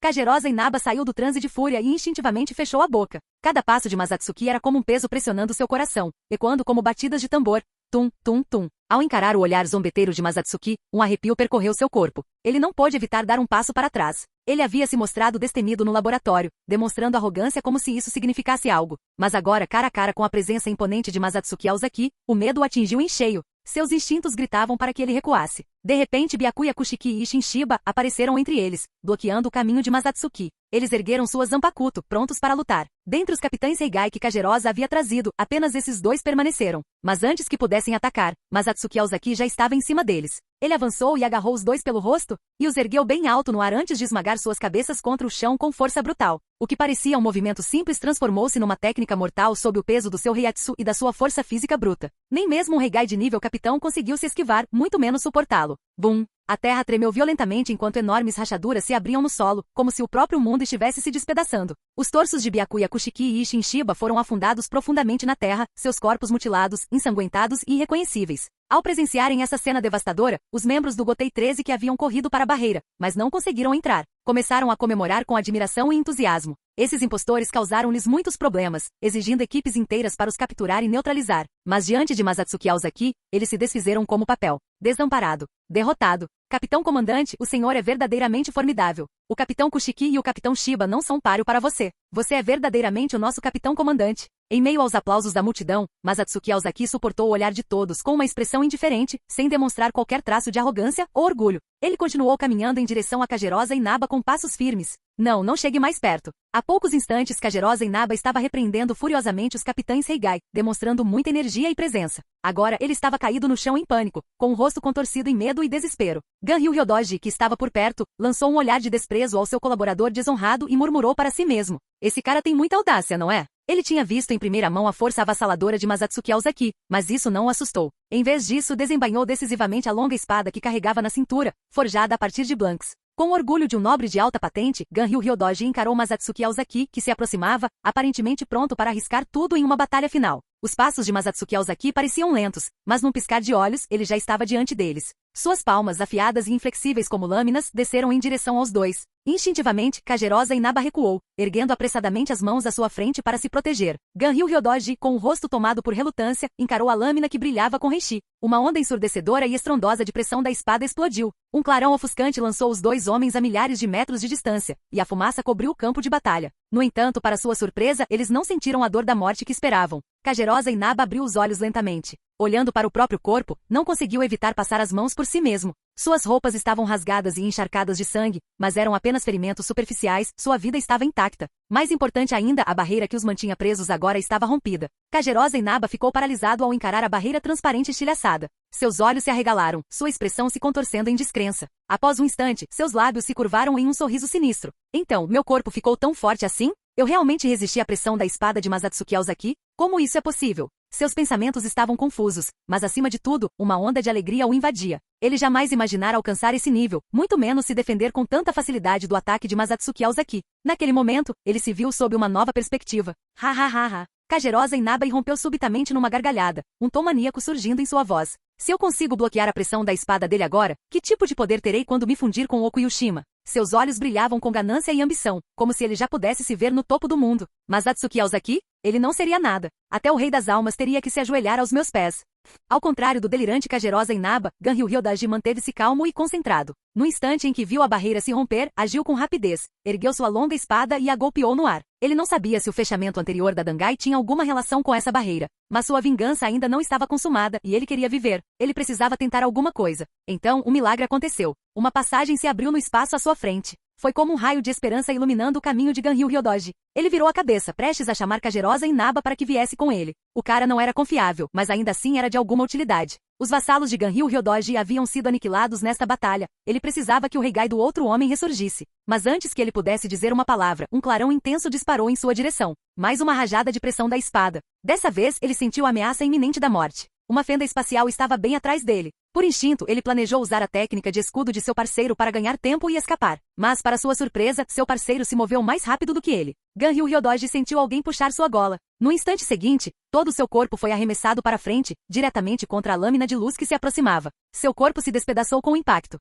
Kagerosa Inaba saiu do transe de fúria e instintivamente fechou a boca. Cada passo de Masatsuki era como um peso pressionando seu coração, ecoando como batidas de tambor. Tum, tum, tum. Ao encarar o olhar zombeteiro de Masatsuki, um arrepio percorreu seu corpo. Ele não pôde evitar dar um passo para trás. Ele havia se mostrado destemido no laboratório, demonstrando arrogância como se isso significasse algo. Mas agora, cara a cara com a presença imponente de Masatsuki Aozaki, o medo o atingiu em cheio. Seus instintos gritavam para que ele recuasse. De repente, Byakuya Kushiki e Isshin Shiba apareceram entre eles, bloqueando o caminho de Masatsuki. Eles ergueram suas Zanpakuto, prontos para lutar. Dentre os capitães Reigai que Kagerosa havia trazido, apenas esses dois permaneceram. Mas antes que pudessem atacar, Masatsuki Aozaki já estava em cima deles. Ele avançou e agarrou os dois pelo rosto, e os ergueu bem alto no ar antes de esmagar suas cabeças contra o chão com força brutal. O que parecia um movimento simples transformou-se numa técnica mortal sob o peso do seu Reiatsu e da sua força física bruta. Nem mesmo um Reigai de nível capitão conseguiu se esquivar, muito menos suportá-lo. Bum! A terra tremeu violentamente enquanto enormes rachaduras se abriam no solo, como se o próprio mundo estivesse se despedaçando. Os torsos de Byakuya Kushiki e Isshin Shiba foram afundados profundamente na terra, seus corpos mutilados, ensanguentados e irreconhecíveis. Ao presenciarem essa cena devastadora, os membros do Gotei 13 que haviam corrido para a barreira, mas não conseguiram entrar, começaram a comemorar com admiração e entusiasmo. Esses impostores causaram-lhes muitos problemas, exigindo equipes inteiras para os capturar e neutralizar. Mas diante de Masatsuki Aozaki, eles se desfizeram como papel. Desamparado. Derrotado. Capitão Comandante, o senhor é verdadeiramente formidável. O Capitão Kushiki e o Capitão Shiba não são páreo para você. Você é verdadeiramente o nosso Capitão Comandante. Em meio aos aplausos da multidão, Masatsuki Aozaki suportou o olhar de todos com uma expressão indiferente, sem demonstrar qualquer traço de arrogância ou orgulho. Ele continuou caminhando em direção a Kagerosa Inaba com passos firmes. Não chegue mais perto. Há poucos instantes, Kagerosa Inaba estava repreendendo furiosamente os capitães Reigai, demonstrando muita energia e presença. Agora, ele estava caído no chão em pânico, com o rosto contorcido em medo e desespero. Ganryu Ryodoji, que estava por perto, lançou um olhar de desprezo ao seu colaborador desonrado e murmurou para si mesmo. Esse cara tem muita audácia, não é? Ele tinha visto em primeira mão a força avassaladora de Masatsuki Aozaki, mas isso não o assustou. Em vez disso, desembainhou decisivamente a longa espada que carregava na cintura, forjada a partir de Blanks. Com o orgulho de um nobre de alta patente, Ganryu Ryodoji encarou Masatsuki Aozaki, que se aproximava, aparentemente pronto para arriscar tudo em uma batalha final. Os passos de Masatsuki Aozaki pareciam lentos, mas num piscar de olhos, ele já estava diante deles. Suas palmas, afiadas e inflexíveis como lâminas, desceram em direção aos dois. Instintivamente, Kagerosa Inaba recuou, erguendo apressadamente as mãos à sua frente para se proteger. Ganryu Ryodoji, com o rosto tomado por relutância, encarou a lâmina que brilhava com Reishi. Uma onda ensurdecedora e estrondosa de pressão da espada explodiu. Um clarão ofuscante lançou os dois homens a milhares de metros de distância, e a fumaça cobriu o campo de batalha. No entanto, para sua surpresa, eles não sentiram a dor da morte que esperavam. Kagerosa Inaba abriu os olhos lentamente. Olhando para o próprio corpo, não conseguiu evitar passar as mãos por si mesmo. Suas roupas estavam rasgadas e encharcadas de sangue, mas eram apenas ferimentos superficiais, sua vida estava intacta. Mais importante ainda, a barreira que os mantinha presos agora estava rompida. Kagerosa Inaba ficou paralisado ao encarar a barreira transparente estilhaçada. Seus olhos se arregalaram, sua expressão se contorcendo em descrença. Após um instante, seus lábios se curvaram em um sorriso sinistro. Então, meu corpo ficou tão forte assim? Eu realmente resisti à pressão da espada de Masatsuki Aozaki? Como isso é possível? Seus pensamentos estavam confusos, mas acima de tudo, uma onda de alegria o invadia. Ele jamais imaginara alcançar esse nível, muito menos se defender com tanta facilidade do ataque de Masatsuki Aozaki. Naquele momento, ele se viu sob uma nova perspectiva. Ha ha ha ha. Kagerosa Inaba irrompeu subitamente numa gargalhada, um tom maníaco surgindo em sua voz. Se eu consigo bloquear a pressão da espada dele agora, que tipo de poder terei quando me fundir com Okuyushima? Seus olhos brilhavam com ganância e ambição, como se ele já pudesse se ver no topo do mundo. Mas Atsuki Aozaki? Ele não seria nada. Até o Rei das Almas teria que se ajoelhar aos meus pés. Ao contrário do delirante Kagerosa Inaba, Ganryu Ryodoji manteve-se calmo e concentrado. No instante em que viu a barreira se romper, agiu com rapidez, ergueu sua longa espada e a golpeou no ar. Ele não sabia se o fechamento anterior da Dangai tinha alguma relação com essa barreira, mas sua vingança ainda não estava consumada e ele queria viver. Ele precisava tentar alguma coisa. Então, um milagre aconteceu. Uma passagem se abriu no espaço à sua frente. Foi como um raio de esperança iluminando o caminho de Ganryu Ryodoji. Ele virou a cabeça, prestes a chamar Kagerosa Inaba para que viesse com ele. O cara não era confiável, mas ainda assim era de alguma utilidade. Os vassalos de Ganryu Ryodoji haviam sido aniquilados nesta batalha. Ele precisava que o Reigai do outro homem ressurgisse. Mas antes que ele pudesse dizer uma palavra, um clarão intenso disparou em sua direção. Mais uma rajada de pressão da espada. Dessa vez, ele sentiu a ameaça iminente da morte. Uma fenda espacial estava bem atrás dele. Por instinto, ele planejou usar a técnica de escudo de seu parceiro para ganhar tempo e escapar. Mas, para sua surpresa, seu parceiro se moveu mais rápido do que ele. Ganryu Ryodoji sentiu alguém puxar sua gola. No instante seguinte, todo seu corpo foi arremessado para frente, diretamente contra a lâmina de luz que se aproximava. Seu corpo se despedaçou com o impacto.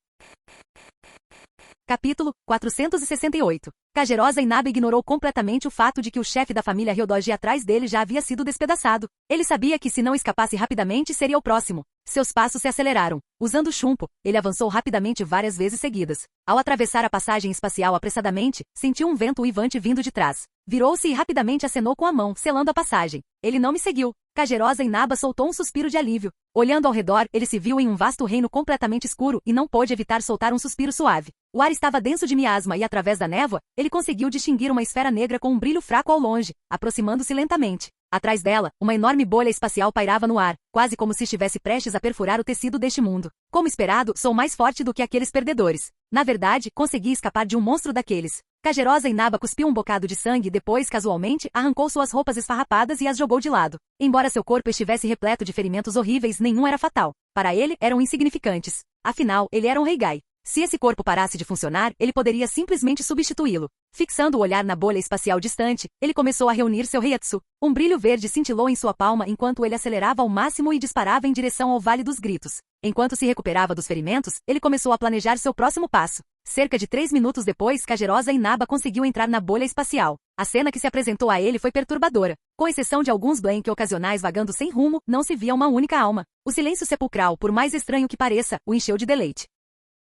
Capítulo 468. Kagerosa Inaba ignorou completamente o fato de que o chefe da família Ryodoji atrás dele já havia sido despedaçado. Ele sabia que se não escapasse rapidamente seria o próximo. Seus passos se aceleraram. Usando o chumpo, ele avançou rapidamente várias vezes seguidas. Ao atravessar a passagem espacial apressadamente, sentiu um vento uivante vindo de trás. Virou-se e rapidamente acenou com a mão, selando a passagem. Ele não me seguiu. Kagerosa Inaba soltou um suspiro de alívio. Olhando ao redor, ele se viu em um vasto reino completamente escuro e não pôde evitar soltar um suspiro suave. O ar estava denso de miasma e, através da névoa, ele conseguiu distinguir uma esfera negra com um brilho fraco ao longe, aproximando-se lentamente. Atrás dela, uma enorme bolha espacial pairava no ar, quase como se estivesse prestes a perfurar o tecido deste mundo. Como esperado, sou mais forte do que aqueles perdedores. Na verdade, consegui escapar de um monstro daqueles. Kagerosa Inaba cuspiu um bocado de sangue e depois, casualmente, arrancou suas roupas esfarrapadas e as jogou de lado. Embora seu corpo estivesse repleto de ferimentos horríveis, nenhum era fatal. Para ele, eram insignificantes. Afinal, ele era um Reigai. Se esse corpo parasse de funcionar, ele poderia simplesmente substituí-lo. Fixando o olhar na bolha espacial distante, ele começou a reunir seu Reiatsu. Um brilho verde cintilou em sua palma enquanto ele acelerava ao máximo e disparava em direção ao Vale dos Gritos. Enquanto se recuperava dos ferimentos, ele começou a planejar seu próximo passo. Cerca de 3 minutos depois, Kagerosa Inaba conseguiu entrar na bolha espacial. A cena que se apresentou a ele foi perturbadora. Com exceção de alguns Blank ocasionais vagando sem rumo, não se via uma única alma. O silêncio sepulcral, por mais estranho que pareça, o encheu de deleite.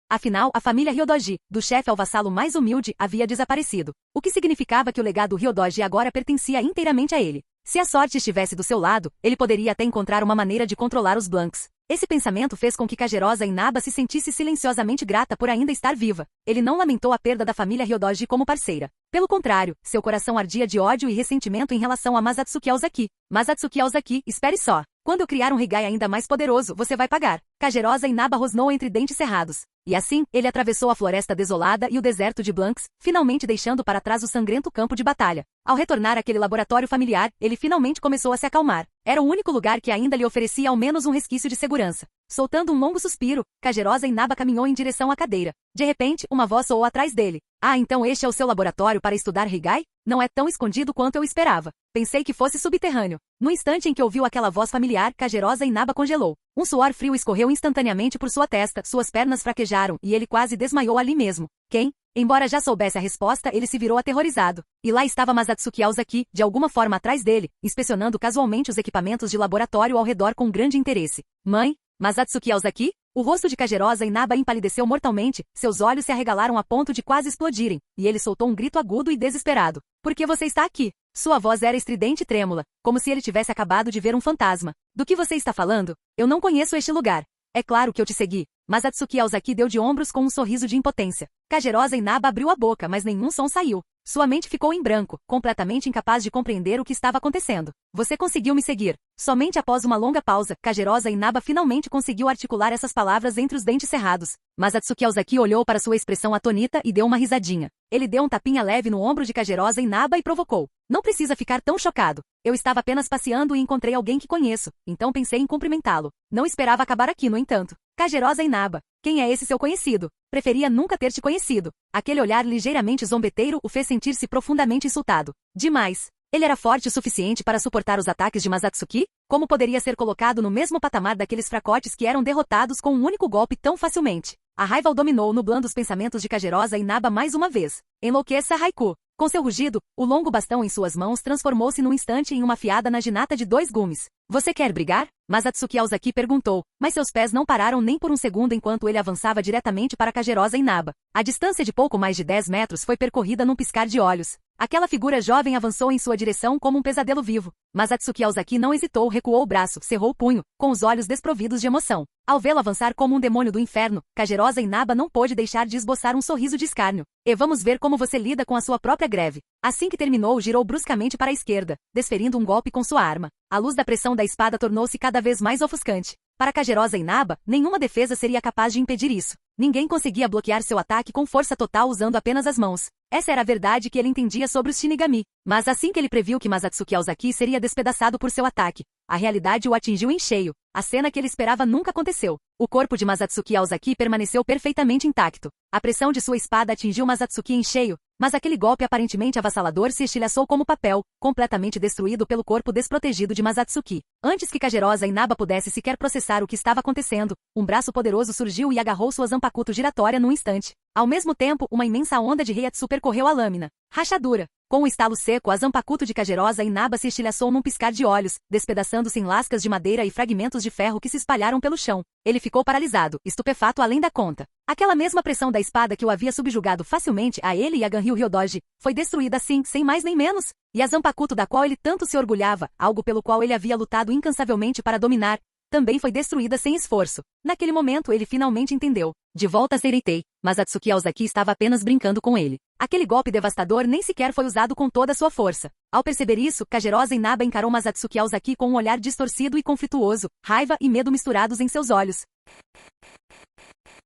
Afinal, a família Ryodoji, do chefe ao vassalo mais humilde, havia desaparecido. O que significava que o legado Ryodoji agora pertencia inteiramente a ele. Se a sorte estivesse do seu lado, ele poderia até encontrar uma maneira de controlar os Blanks. Esse pensamento fez com que Kagerosa Inaba se sentisse silenciosamente grata por ainda estar viva. Ele não lamentou a perda da família Ryodoji como parceira. Pelo contrário, seu coração ardia de ódio e ressentimento em relação a Masatsuki Aozaki. Masatsuki Aozaki, espere só. Quando eu criar um Reigai ainda mais poderoso, você vai pagar. Kagerosa Inaba rosnou entre dentes cerrados. E assim, ele atravessou a floresta desolada e o deserto de Blanks, finalmente deixando para trás o sangrento campo de batalha. Ao retornar àquele laboratório familiar, ele finalmente começou a se acalmar. Era o único lugar que ainda lhe oferecia ao menos um resquício de segurança. Soltando um longo suspiro, Kagerosa Inaba caminhou em direção à cadeira. De repente, uma voz soou atrás dele. Ah, então este é o seu laboratório para estudar Reigai? Não é tão escondido quanto eu esperava. Pensei que fosse subterrâneo. No instante em que ouviu aquela voz familiar, Kagerosa Inaba congelou. Um suor frio escorreu instantaneamente por sua testa, suas pernas fraquejaram e ele quase desmaiou ali mesmo. Quem? Embora já soubesse a resposta, ele se virou aterrorizado. E lá estava Masatsuki Aozaki, de alguma forma atrás dele, inspecionando casualmente os equipamentos de laboratório ao redor com grande interesse. Mãe? Masatsuki Aozaki? O rosto de Kagerosa Inaba empalideceu mortalmente, seus olhos se arregalaram a ponto de quase explodirem, e ele soltou um grito agudo e desesperado. Por que você está aqui? Sua voz era estridente e trêmula, como se ele tivesse acabado de ver um fantasma. Do que você está falando? Eu não conheço este lugar. É claro que eu te segui. Masatsuki Aozaki deu de ombros com um sorriso de impotência. Kagerosa Inaba abriu a boca, mas nenhum som saiu. Sua mente ficou em branco, completamente incapaz de compreender o que estava acontecendo. Você conseguiu me seguir. Somente após uma longa pausa, Kagerosa Inaba finalmente conseguiu articular essas palavras entre os dentes cerrados. Masatsuki Aozaki olhou para sua expressão atonita e deu uma risadinha. Ele deu um tapinha leve no ombro de Kagerosa Inaba e provocou. Não precisa ficar tão chocado. Eu estava apenas passeando e encontrei alguém que conheço, então pensei em cumprimentá-lo. Não esperava acabar aqui, no entanto. Kagerosa Inaba. Quem é esse seu conhecido? Preferia nunca ter te conhecido. Aquele olhar ligeiramente zombeteiro o fez sentir-se profundamente insultado. Demais. Ele era forte o suficiente para suportar os ataques de Masatsuki? Como poderia ser colocado no mesmo patamar daqueles fracotes que eram derrotados com um único golpe tão facilmente? A raiva o dominou, nublando os pensamentos de Kagerosa Inaba mais uma vez. Enlouqueça, Haiku. Com seu rugido, o longo bastão em suas mãos transformou-se num instante em uma afiada naginata de 2 gumes. Você quer brigar? Masatsuki Aozaki perguntou, mas seus pés não pararam nem por um segundo enquanto ele avançava diretamente para Kagerosa Inaba. A distância de pouco mais de 10 metros foi percorrida num piscar de olhos. Aquela figura jovem avançou em sua direção como um pesadelo vivo. Masatsuki Aozaki não hesitou, recuou o braço, cerrou o punho, com os olhos desprovidos de emoção. Ao vê-lo avançar como um demônio do inferno, Kagerosa Inaba não pôde deixar de esboçar um sorriso de escárnio. E vamos ver como você lida com a sua própria greve. Assim que terminou, girou bruscamente para a esquerda, desferindo um golpe com sua arma. A luz da pressão da espada tornou-se cada vez mais ofuscante. Para Kagerosa Inaba, nenhuma defesa seria capaz de impedir isso. Ninguém conseguia bloquear seu ataque com força total usando apenas as mãos. Essa era a verdade que ele entendia sobre os Shinigami. Mas assim que ele previu que Masatsuki Aozaki seria despedaçado por seu ataque, a realidade o atingiu em cheio. A cena que ele esperava nunca aconteceu. O corpo de Masatsuki Aozaki permaneceu perfeitamente intacto. A pressão de sua espada atingiu Masatsuki em cheio, mas aquele golpe aparentemente avassalador se estilhaçou como papel, completamente destruído pelo corpo desprotegido de Masatsuki. Antes que Kagerosa Inaba pudesse sequer processar o que estava acontecendo, um braço poderoso surgiu e agarrou sua Zanpakuto giratória num instante. Ao mesmo tempo, uma imensa onda de Reiatsu percorreu a lâmina. Rachadura. Com um estalo seco, a Zanpakuto de Kagerosa Inaba se estilhaçou num piscar de olhos, despedaçando-se em lascas de madeira e fragmentos de ferro que se espalharam pelo chão. Ele ficou paralisado, estupefato além da conta. Aquela mesma pressão da espada que o havia subjugado facilmente a ele e a Ganryu Ryodoji, foi destruída assim, sem mais nem menos. E a Zanpakuto da qual ele tanto se orgulhava, algo pelo qual ele havia lutado incansavelmente para dominar, também foi destruída sem esforço. Naquele momento ele finalmente entendeu. De volta a Seireitei, Masatsuki Aozaki estava apenas brincando com ele. Aquele golpe devastador nem sequer foi usado com toda a sua força. Ao perceber isso, Kagerosa Inaba encarou Masatsuki Aozaki com um olhar distorcido e conflituoso, raiva e medo misturados em seus olhos.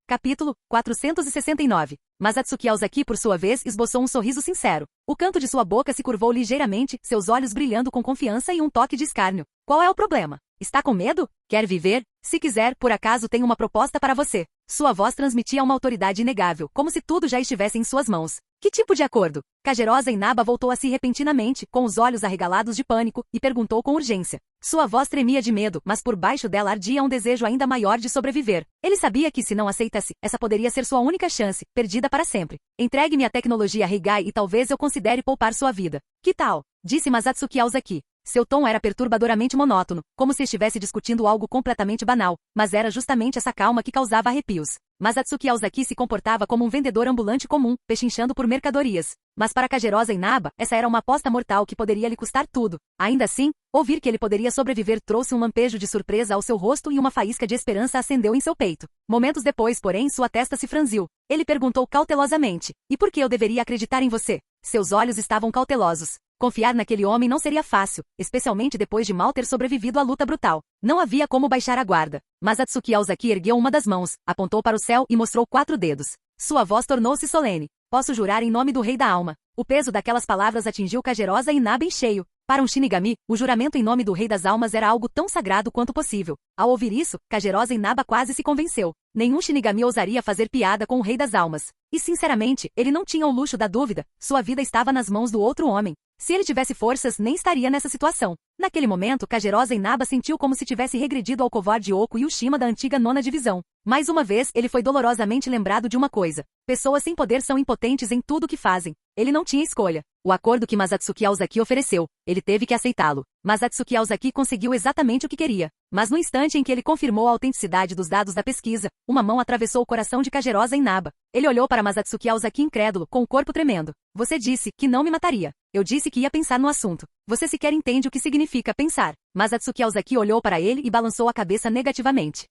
Capítulo 469. Masatsuki Aozaki, por sua vez, esboçou um sorriso sincero. O canto de sua boca se curvou ligeiramente, seus olhos brilhando com confiança e um toque de escárnio. Qual é o problema? Está com medo? Quer viver? Se quiser, por acaso tenho uma proposta para você. Sua voz transmitia uma autoridade inegável, como se tudo já estivesse em suas mãos. Que tipo de acordo? Kagerosa Inaba voltou a si repentinamente, com os olhos arregalados de pânico, e perguntou com urgência. Sua voz tremia de medo, mas por baixo dela ardia um desejo ainda maior de sobreviver. Ele sabia que se não aceitasse, essa poderia ser sua única chance, perdida para sempre. Entregue-me a tecnologia Heigai e talvez eu considere poupar sua vida. Que tal? Disse Masatsuki Aozaki. Seu tom era perturbadoramente monótono, como se estivesse discutindo algo completamente banal, mas era justamente essa calma que causava arrepios. Masatsuki Aozaki se comportava como um vendedor ambulante comum, pechinchando por mercadorias. Mas para Kagerosa Inaba, essa era uma aposta mortal que poderia lhe custar tudo. Ainda assim, ouvir que ele poderia sobreviver trouxe um lampejo de surpresa ao seu rosto e uma faísca de esperança acendeu em seu peito. Momentos depois, porém, sua testa se franziu. Ele perguntou cautelosamente: "E por que eu deveria acreditar em você?" Seus olhos estavam cautelosos. Confiar naquele homem não seria fácil, especialmente depois de mal ter sobrevivido à luta brutal. Não havia como baixar a guarda. Masatsuki Aozaki ergueu uma das mãos, apontou para o céu e mostrou 4 dedos. Sua voz tornou-se solene. Posso jurar em nome do Rei da Alma. O peso daquelas palavras atingiu Kagerosa Inaba em cheio. Para um Shinigami, o juramento em nome do Rei das Almas era algo tão sagrado quanto possível. Ao ouvir isso, Kagerosa Inaba quase se convenceu. Nenhum Shinigami ousaria fazer piada com o Rei das Almas. E sinceramente, ele não tinha o luxo da dúvida. Sua vida estava nas mãos do outro homem. Se ele tivesse forças, nem estaria nessa situação. Naquele momento, Kagerosa Inaba sentiu como se tivesse regredido ao covarde Oku Yushima da antiga 9ª divisão. Mais uma vez, ele foi dolorosamente lembrado de uma coisa. Pessoas sem poder são impotentes em tudo o que fazem. Ele não tinha escolha. O acordo que Masatsuki Aozaki ofereceu, ele teve que aceitá-lo. Masatsuki Aozaki conseguiu exatamente o que queria. Mas no instante em que ele confirmou a autenticidade dos dados da pesquisa, uma mão atravessou o coração de Kagerosa Inaba. Ele olhou para Masatsuki Aozaki incrédulo, com o corpo tremendo. Você disse que não me mataria. Eu disse que ia pensar no assunto. Você sequer entende o que significa pensar. Masatsuki Aozaki olhou para ele e balançou a cabeça negativamente.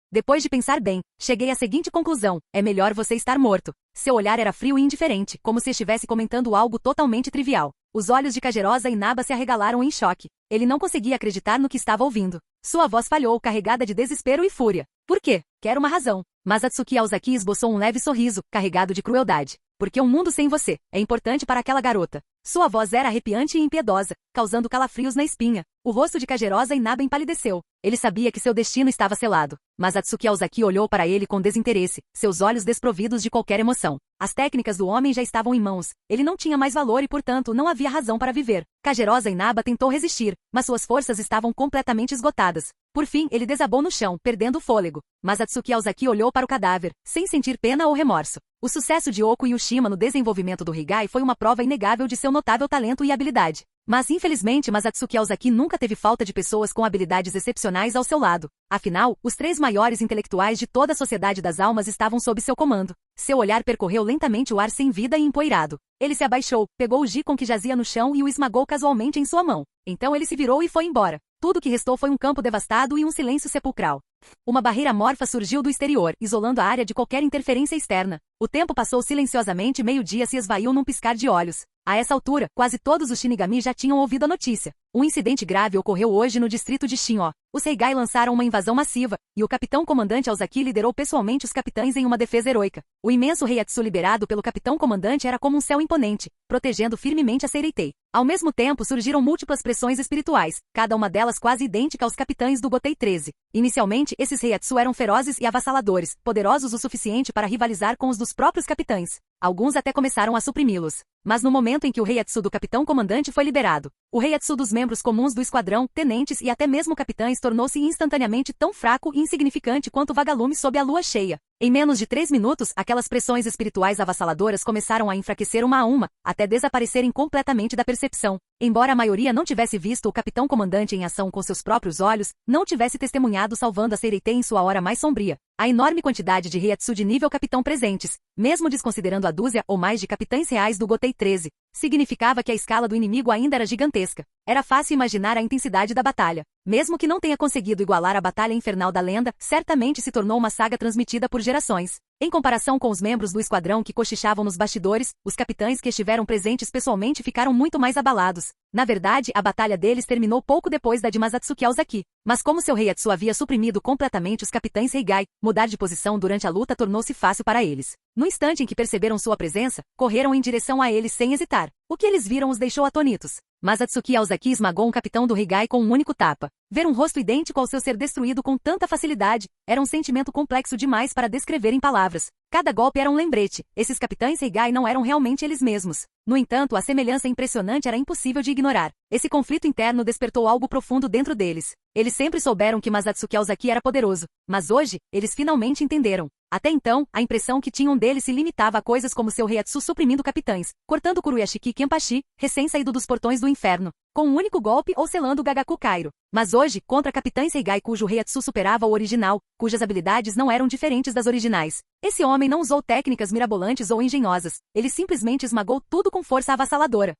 Depois de pensar bem, cheguei à seguinte conclusão: é melhor você estar morto. Seu olhar era frio e indiferente, como se estivesse comentando algo totalmente trivial. Os olhos de Kagerosa Inaba se arregalaram em choque. Ele não conseguia acreditar no que estava ouvindo. Sua voz falhou, carregada de desespero e fúria. Por quê? Quero uma razão. Masatsuki Aozaki esboçou um leve sorriso, carregado de crueldade. Porque um mundo sem você é importante para aquela garota. Sua voz era arrepiante e impiedosa, causando calafrios na espinha. O rosto de Kagerosa Inaba empalideceu. Ele sabia que seu destino estava selado. Masatsuki Aozaki olhou para ele com desinteresse, seus olhos desprovidos de qualquer emoção. As técnicas do homem já estavam em mãos. Ele não tinha mais valor e, portanto, não havia razão para viver. Kagerosa Inaba tentou resistir, mas suas forças estavam completamente esgotadas. Por fim, ele desabou no chão, perdendo o fôlego. Masatsuki Aozaki olhou para o cadáver, sem sentir pena ou remorso. O sucesso de Oku Yushima no desenvolvimento do Heigai foi uma prova inegável de seu notável talento e habilidade. Mas infelizmente Masatsuki Aozaki nunca teve falta de pessoas com habilidades excepcionais ao seu lado. Afinal, os 3 maiores intelectuais de toda a Sociedade das Almas estavam sob seu comando. Seu olhar percorreu lentamente o ar sem vida e empoeirado. Ele se abaixou, pegou o Jikon que jazia no chão e o esmagou casualmente em sua mão. Então ele se virou e foi embora. Tudo que restou foi um campo devastado e um silêncio sepulcral. Uma barreira amorfa surgiu do exterior, isolando a área de qualquer interferência externa. O tempo passou silenciosamente e meio-dia se esvaiu num piscar de olhos. A essa altura, quase todos os Shinigami já tinham ouvido a notícia. Um incidente grave ocorreu hoje no distrito de Shin'o. Os Heigai lançaram uma invasão massiva, e o capitão-comandante Aozaki liderou pessoalmente os capitães em uma defesa heroica. O imenso Reiatsu liberado pelo capitão-comandante era como um céu imponente, protegendo firmemente a Seireitei. Ao mesmo tempo surgiram múltiplas pressões espirituais, cada uma delas quase idêntica aos capitães do Gotei 13. Inicialmente, esses Reiatsu eram ferozes e avassaladores, poderosos o suficiente para rivalizar com os dos próprios capitães. Alguns até começaram a suprimi-los. Mas no momento em que o Reiatsu do capitão-comandante foi liberado, o Reiatsu dos membros comuns do esquadrão, tenentes e até mesmo capitães tornou-se instantaneamente tão fraco e insignificante quanto o vagalume sob a lua cheia. Em menos de 3 minutos, aquelas pressões espirituais avassaladoras começaram a enfraquecer uma a uma, até desaparecerem completamente da percepção. Embora a maioria não tivesse visto o capitão-comandante em ação com seus próprios olhos, não tivesse testemunhado salvando a Seireitei em sua hora mais sombria. A enorme quantidade de Reiatsu de nível capitão presentes, mesmo desconsiderando a dúzia ou mais de capitães reais do Gotei 13, significava que a escala do inimigo ainda era gigantesca. Era fácil imaginar a intensidade da batalha. Mesmo que não tenha conseguido igualar a Batalha Infernal da Lenda, certamente se tornou uma saga transmitida por gerações. Em comparação com os membros do esquadrão que cochichavam nos bastidores, os capitães que estiveram presentes pessoalmente ficaram muito mais abalados. Na verdade, a batalha deles terminou pouco depois da de Masatsuki Aozaki. Mas como seu Reiatsu havia suprimido completamente os capitães Heigai, mudar de posição durante a luta tornou-se fácil para eles. No instante em que perceberam sua presença, correram em direção a eles sem hesitar. O que eles viram os deixou atônitos. Masatsuki Aozaki esmagou um capitão do Heigai com um único tapa. Ver um rosto idêntico ao seu ser destruído com tanta facilidade era um sentimento complexo demais para descrever em palavras. Cada golpe era um lembrete. Esses capitães Heigai não eram realmente eles mesmos. No entanto, a semelhança impressionante era impossível de ignorar. Esse conflito interno despertou algo profundo dentro deles. Eles sempre souberam que Masatsuki Aozaki era poderoso, mas hoje, eles finalmente entenderam. Até então, a impressão que tinham dele se limitava a coisas como seu Reiatsu suprimindo capitães, cortando Kuruyashiki Kenpachi, recém-saído dos portões do inferno, com um único golpe ou selando Gagaku Kairo. Mas hoje, contra capitães Heigai cujo Reiatsu superava o original, cujas habilidades não eram diferentes das originais. Esse homem não usou técnicas mirabolantes ou engenhosas, ele simplesmente esmagou tudo com força avassaladora.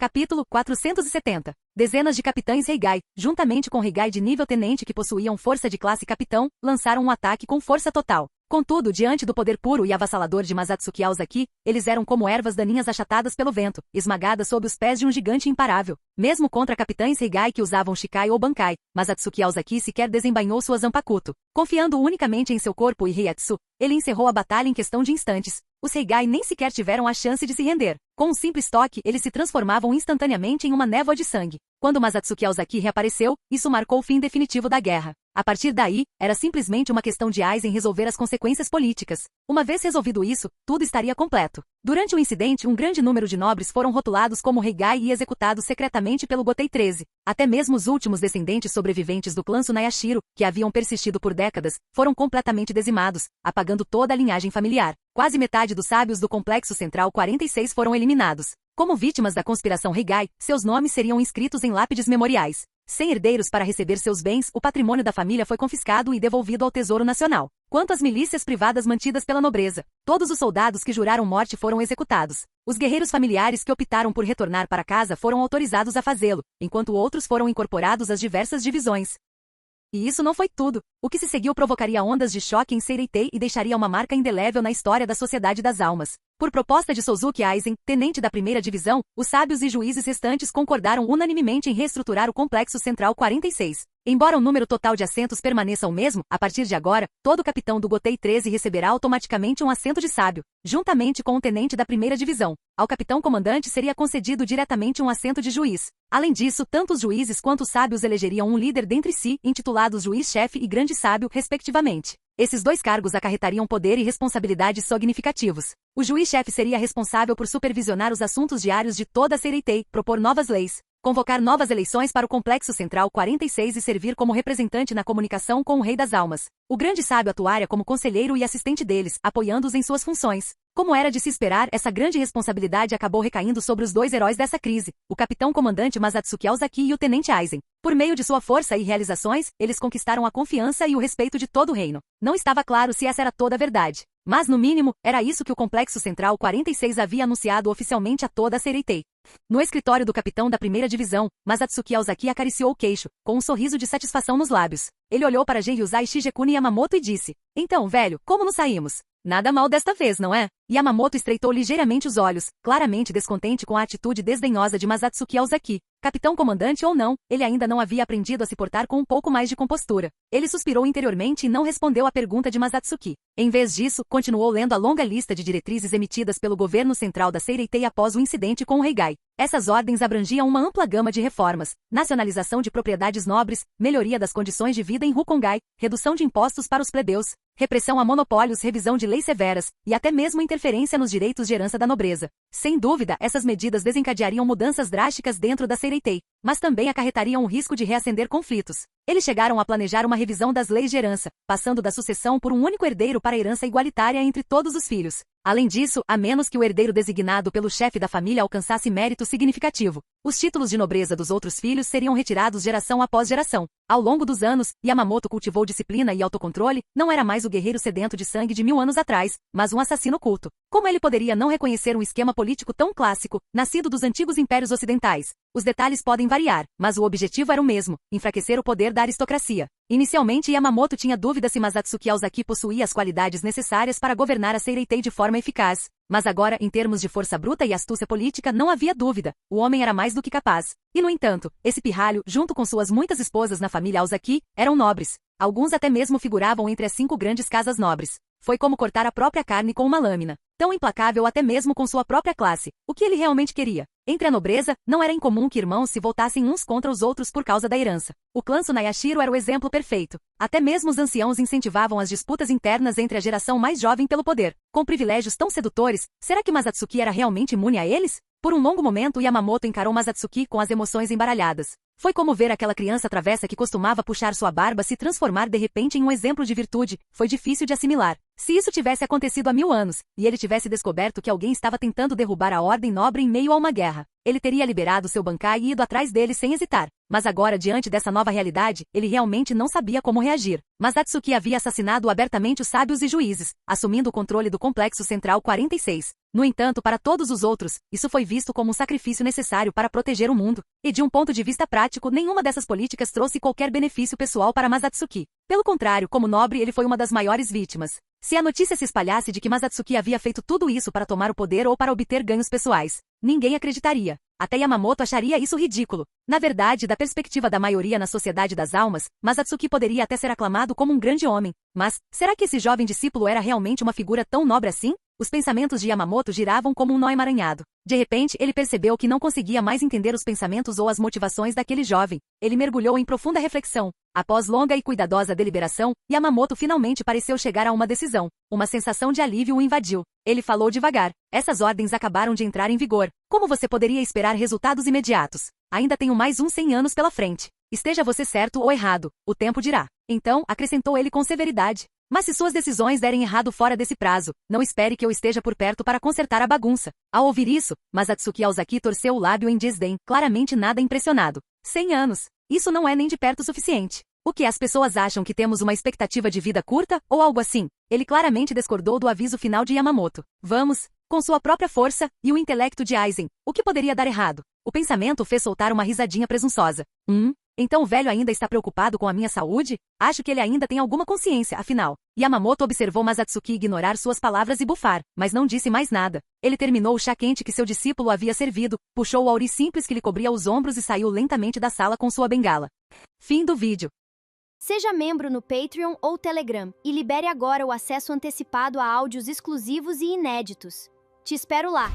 Capítulo 470. Dezenas de capitães Heigai, juntamente com Heigai de nível tenente que possuíam força de classe capitão, lançaram um ataque com força total. Contudo, diante do poder puro e avassalador de Masatsuki Aozaki, eles eram como ervas daninhas achatadas pelo vento, esmagadas sob os pés de um gigante imparável. Mesmo contra capitães Heigai que usavam Shikai ou Bankai, Masatsuki Aozaki sequer desembainhou sua Zanpakuto. Confiando unicamente em seu corpo e Reiatsu, ele encerrou a batalha em questão de instantes. Os Heigai nem sequer tiveram a chance de se render. Com um simples toque, eles se transformavam instantaneamente em uma névoa de sangue. Quando Masatsuki Aozaki reapareceu, isso marcou o fim definitivo da guerra. A partir daí, era simplesmente uma questão de Aizen resolver as consequências políticas. Uma vez resolvido isso, tudo estaria completo. Durante o incidente, um grande número de nobres foram rotulados como Heigai e executados secretamente pelo Gotei 13. Até mesmo os últimos descendentes sobreviventes do clã Tsunayashiro, que haviam persistido por décadas, foram completamente dizimados, apagando toda a linhagem familiar. Quase metade dos sábios do Complexo Central 46 foram eliminados. Como vítimas da conspiração Heigai, seus nomes seriam inscritos em lápides memoriais. Sem herdeiros para receber seus bens, o patrimônio da família foi confiscado e devolvido ao Tesouro Nacional. Quanto às milícias privadas mantidas pela nobreza, todos os soldados que juraram morte foram executados. Os guerreiros familiares que optaram por retornar para casa foram autorizados a fazê-lo, enquanto outros foram incorporados às diversas divisões. E isso não foi tudo. O que se seguiu provocaria ondas de choque em Seireitei e deixaria uma marca indelével na história da Sociedade das Almas. Por proposta de Souzuki Aizen, tenente da primeira divisão, os sábios e juízes restantes concordaram unanimemente em reestruturar o Complexo Central 46. Embora o número total de assentos permaneça o mesmo, a partir de agora, todo capitão do Gotei 13 receberá automaticamente um assento de sábio, juntamente com o tenente da primeira divisão. Ao capitão-comandante seria concedido diretamente um assento de juiz. Além disso, tanto os juízes quanto os sábios elegeriam um líder dentre si, intitulados juiz-chefe e grande sábio, respectivamente. Esses dois cargos acarretariam poder e responsabilidades significativos. O juiz-chefe seria responsável por supervisionar os assuntos diários de toda a Seireitei, propor novas leis, convocar novas eleições para o Complexo Central 46 e servir como representante na comunicação com o Rei das Almas. O grande sábio atuaria como conselheiro e assistente deles, apoiando-os em suas funções. Como era de se esperar, essa grande responsabilidade acabou recaindo sobre os dois heróis dessa crise, o capitão-comandante Masatsuki Aozaki e o tenente Aizen. Por meio de sua força e realizações, eles conquistaram a confiança e o respeito de todo o reino. Não estava claro se essa era toda a verdade. Mas, no mínimo, era isso que o Complexo Central 46 havia anunciado oficialmente a toda a Seireitei. No escritório do capitão da primeira divisão, Masatsuki Aozaki acariciou o queixo, com um sorriso de satisfação nos lábios. Ele olhou para Genryuzai Shigekuni Yamamoto e disse: "Então, velho, como nos saímos?" Nada mal desta vez, não é? Yamamoto estreitou ligeiramente os olhos, claramente descontente com a atitude desdenhosa de Masatsuki Aozaki. Capitão comandante ou não, ele ainda não havia aprendido a se portar com um pouco mais de compostura. Ele suspirou interiormente e não respondeu à pergunta de Masatsuki. Em vez disso, continuou lendo a longa lista de diretrizes emitidas pelo governo central da Seireitei após o incidente com o Reigai. Essas ordens abrangiam uma ampla gama de reformas: nacionalização de propriedades nobres, melhoria das condições de vida em Rukongai, redução de impostos para os plebeus, repressão a monopólios, revisão de leis severas, e até mesmo interferência nos direitos de herança da nobreza. Sem dúvida, essas medidas desencadeariam mudanças drásticas dentro da Seireitei, mas também acarretariam o risco de reacender conflitos. Eles chegaram a planejar uma revisão das leis de herança, passando da sucessão por um único herdeiro para a herança igualitária entre todos os filhos. Além disso, a menos que o herdeiro designado pelo chefe da família alcançasse mérito significativo, os títulos de nobreza dos outros filhos seriam retirados geração após geração. Ao longo dos anos, Yamamoto cultivou disciplina e autocontrole, não era mais o guerreiro sedento de sangue de 1000 anos atrás, mas um assassino oculto. Como ele poderia não reconhecer um esquema político tão clássico, nascido dos antigos impérios ocidentais? Os detalhes podem variar, mas o objetivo era o mesmo: enfraquecer o poder da aristocracia. Inicialmente, Yamamoto tinha dúvida se Masatsuki Aozaki possuía as qualidades necessárias para governar a Seireitei de forma eficaz. Mas agora, em termos de força bruta e astúcia política, não havia dúvida. O homem era mais do que capaz. E, no entanto, esse pirralho, junto com suas muitas esposas na família Aozaki, eram nobres. Alguns até mesmo figuravam entre as 5 grandes casas nobres. Foi como cortar a própria carne com uma lâmina. Tão implacável até mesmo com sua própria classe. O que ele realmente queria? Entre a nobreza, não era incomum que irmãos se voltassem uns contra os outros por causa da herança. O clã Tsunayashiro era o exemplo perfeito. Até mesmo os anciãos incentivavam as disputas internas entre a geração mais jovem pelo poder. Com privilégios tão sedutores, será que Masatsuki era realmente imune a eles? Por um longo momento, Yamamoto encarou Masatsuki com as emoções embaralhadas. Foi como ver aquela criança travessa que costumava puxar sua barba se transformar de repente em um exemplo de virtude. Foi difícil de assimilar. Se isso tivesse acontecido há 1000 anos, e ele tivesse descoberto que alguém estava tentando derrubar a ordem nobre em meio a uma guerra, ele teria liberado seu Bankai e ido atrás dele sem hesitar. Mas agora, diante dessa nova realidade, ele realmente não sabia como reagir. Masatsuki havia assassinado abertamente os sábios e juízes, assumindo o controle do Complexo Central 46. No entanto, para todos os outros, isso foi visto como um sacrifício necessário para proteger o mundo. E de um ponto de vista prático, nenhuma dessas políticas trouxe qualquer benefício pessoal para Masatsuki. Pelo contrário, como nobre, ele foi uma das maiores vítimas. Se a notícia se espalhasse de que Masatsuki havia feito tudo isso para tomar o poder ou para obter ganhos pessoais, ninguém acreditaria. Até Yamamoto acharia isso ridículo. Na verdade, da perspectiva da maioria na sociedade das almas, Masatsuki poderia até ser aclamado como um grande homem. Mas, será que esse jovem discípulo era realmente uma figura tão nobre assim? Os pensamentos de Yamamoto giravam como um nó emaranhado. De repente, ele percebeu que não conseguia mais entender os pensamentos ou as motivações daquele jovem. Ele mergulhou em profunda reflexão. Após longa e cuidadosa deliberação, Yamamoto finalmente pareceu chegar a uma decisão. Uma sensação de alívio o invadiu. Ele falou devagar. Essas ordens acabaram de entrar em vigor. Como você poderia esperar resultados imediatos? Ainda tenho mais uns 100 anos pela frente. Esteja você certo ou errado, o tempo dirá. Então, acrescentou ele com severidade. Mas se suas decisões derem errado fora desse prazo, não espere que eu esteja por perto para consertar a bagunça. Ao ouvir isso, Masatsuki Aozaki torceu o lábio em desdém, claramente nada impressionado. 100 anos. Isso não é nem de perto o suficiente. O que as pessoas acham que temos uma expectativa de vida curta, ou algo assim? Ele claramente discordou do aviso final de Yamamoto. Vamos, com sua própria força, e o intelecto de Aizen, o que poderia dar errado? O pensamento fez soltar uma risadinha presunçosa. Então o velho ainda está preocupado com a minha saúde? Acho que ele ainda tem alguma consciência, afinal. Yamamoto observou Masatsuki ignorar suas palavras e bufar, mas não disse mais nada. Ele terminou o chá quente que seu discípulo havia servido, puxou o auri simples que lhe cobria os ombros e saiu lentamente da sala com sua bengala. Fim do vídeo. Seja membro no Patreon ou Telegram e libere agora o acesso antecipado a áudios exclusivos e inéditos. Te espero lá!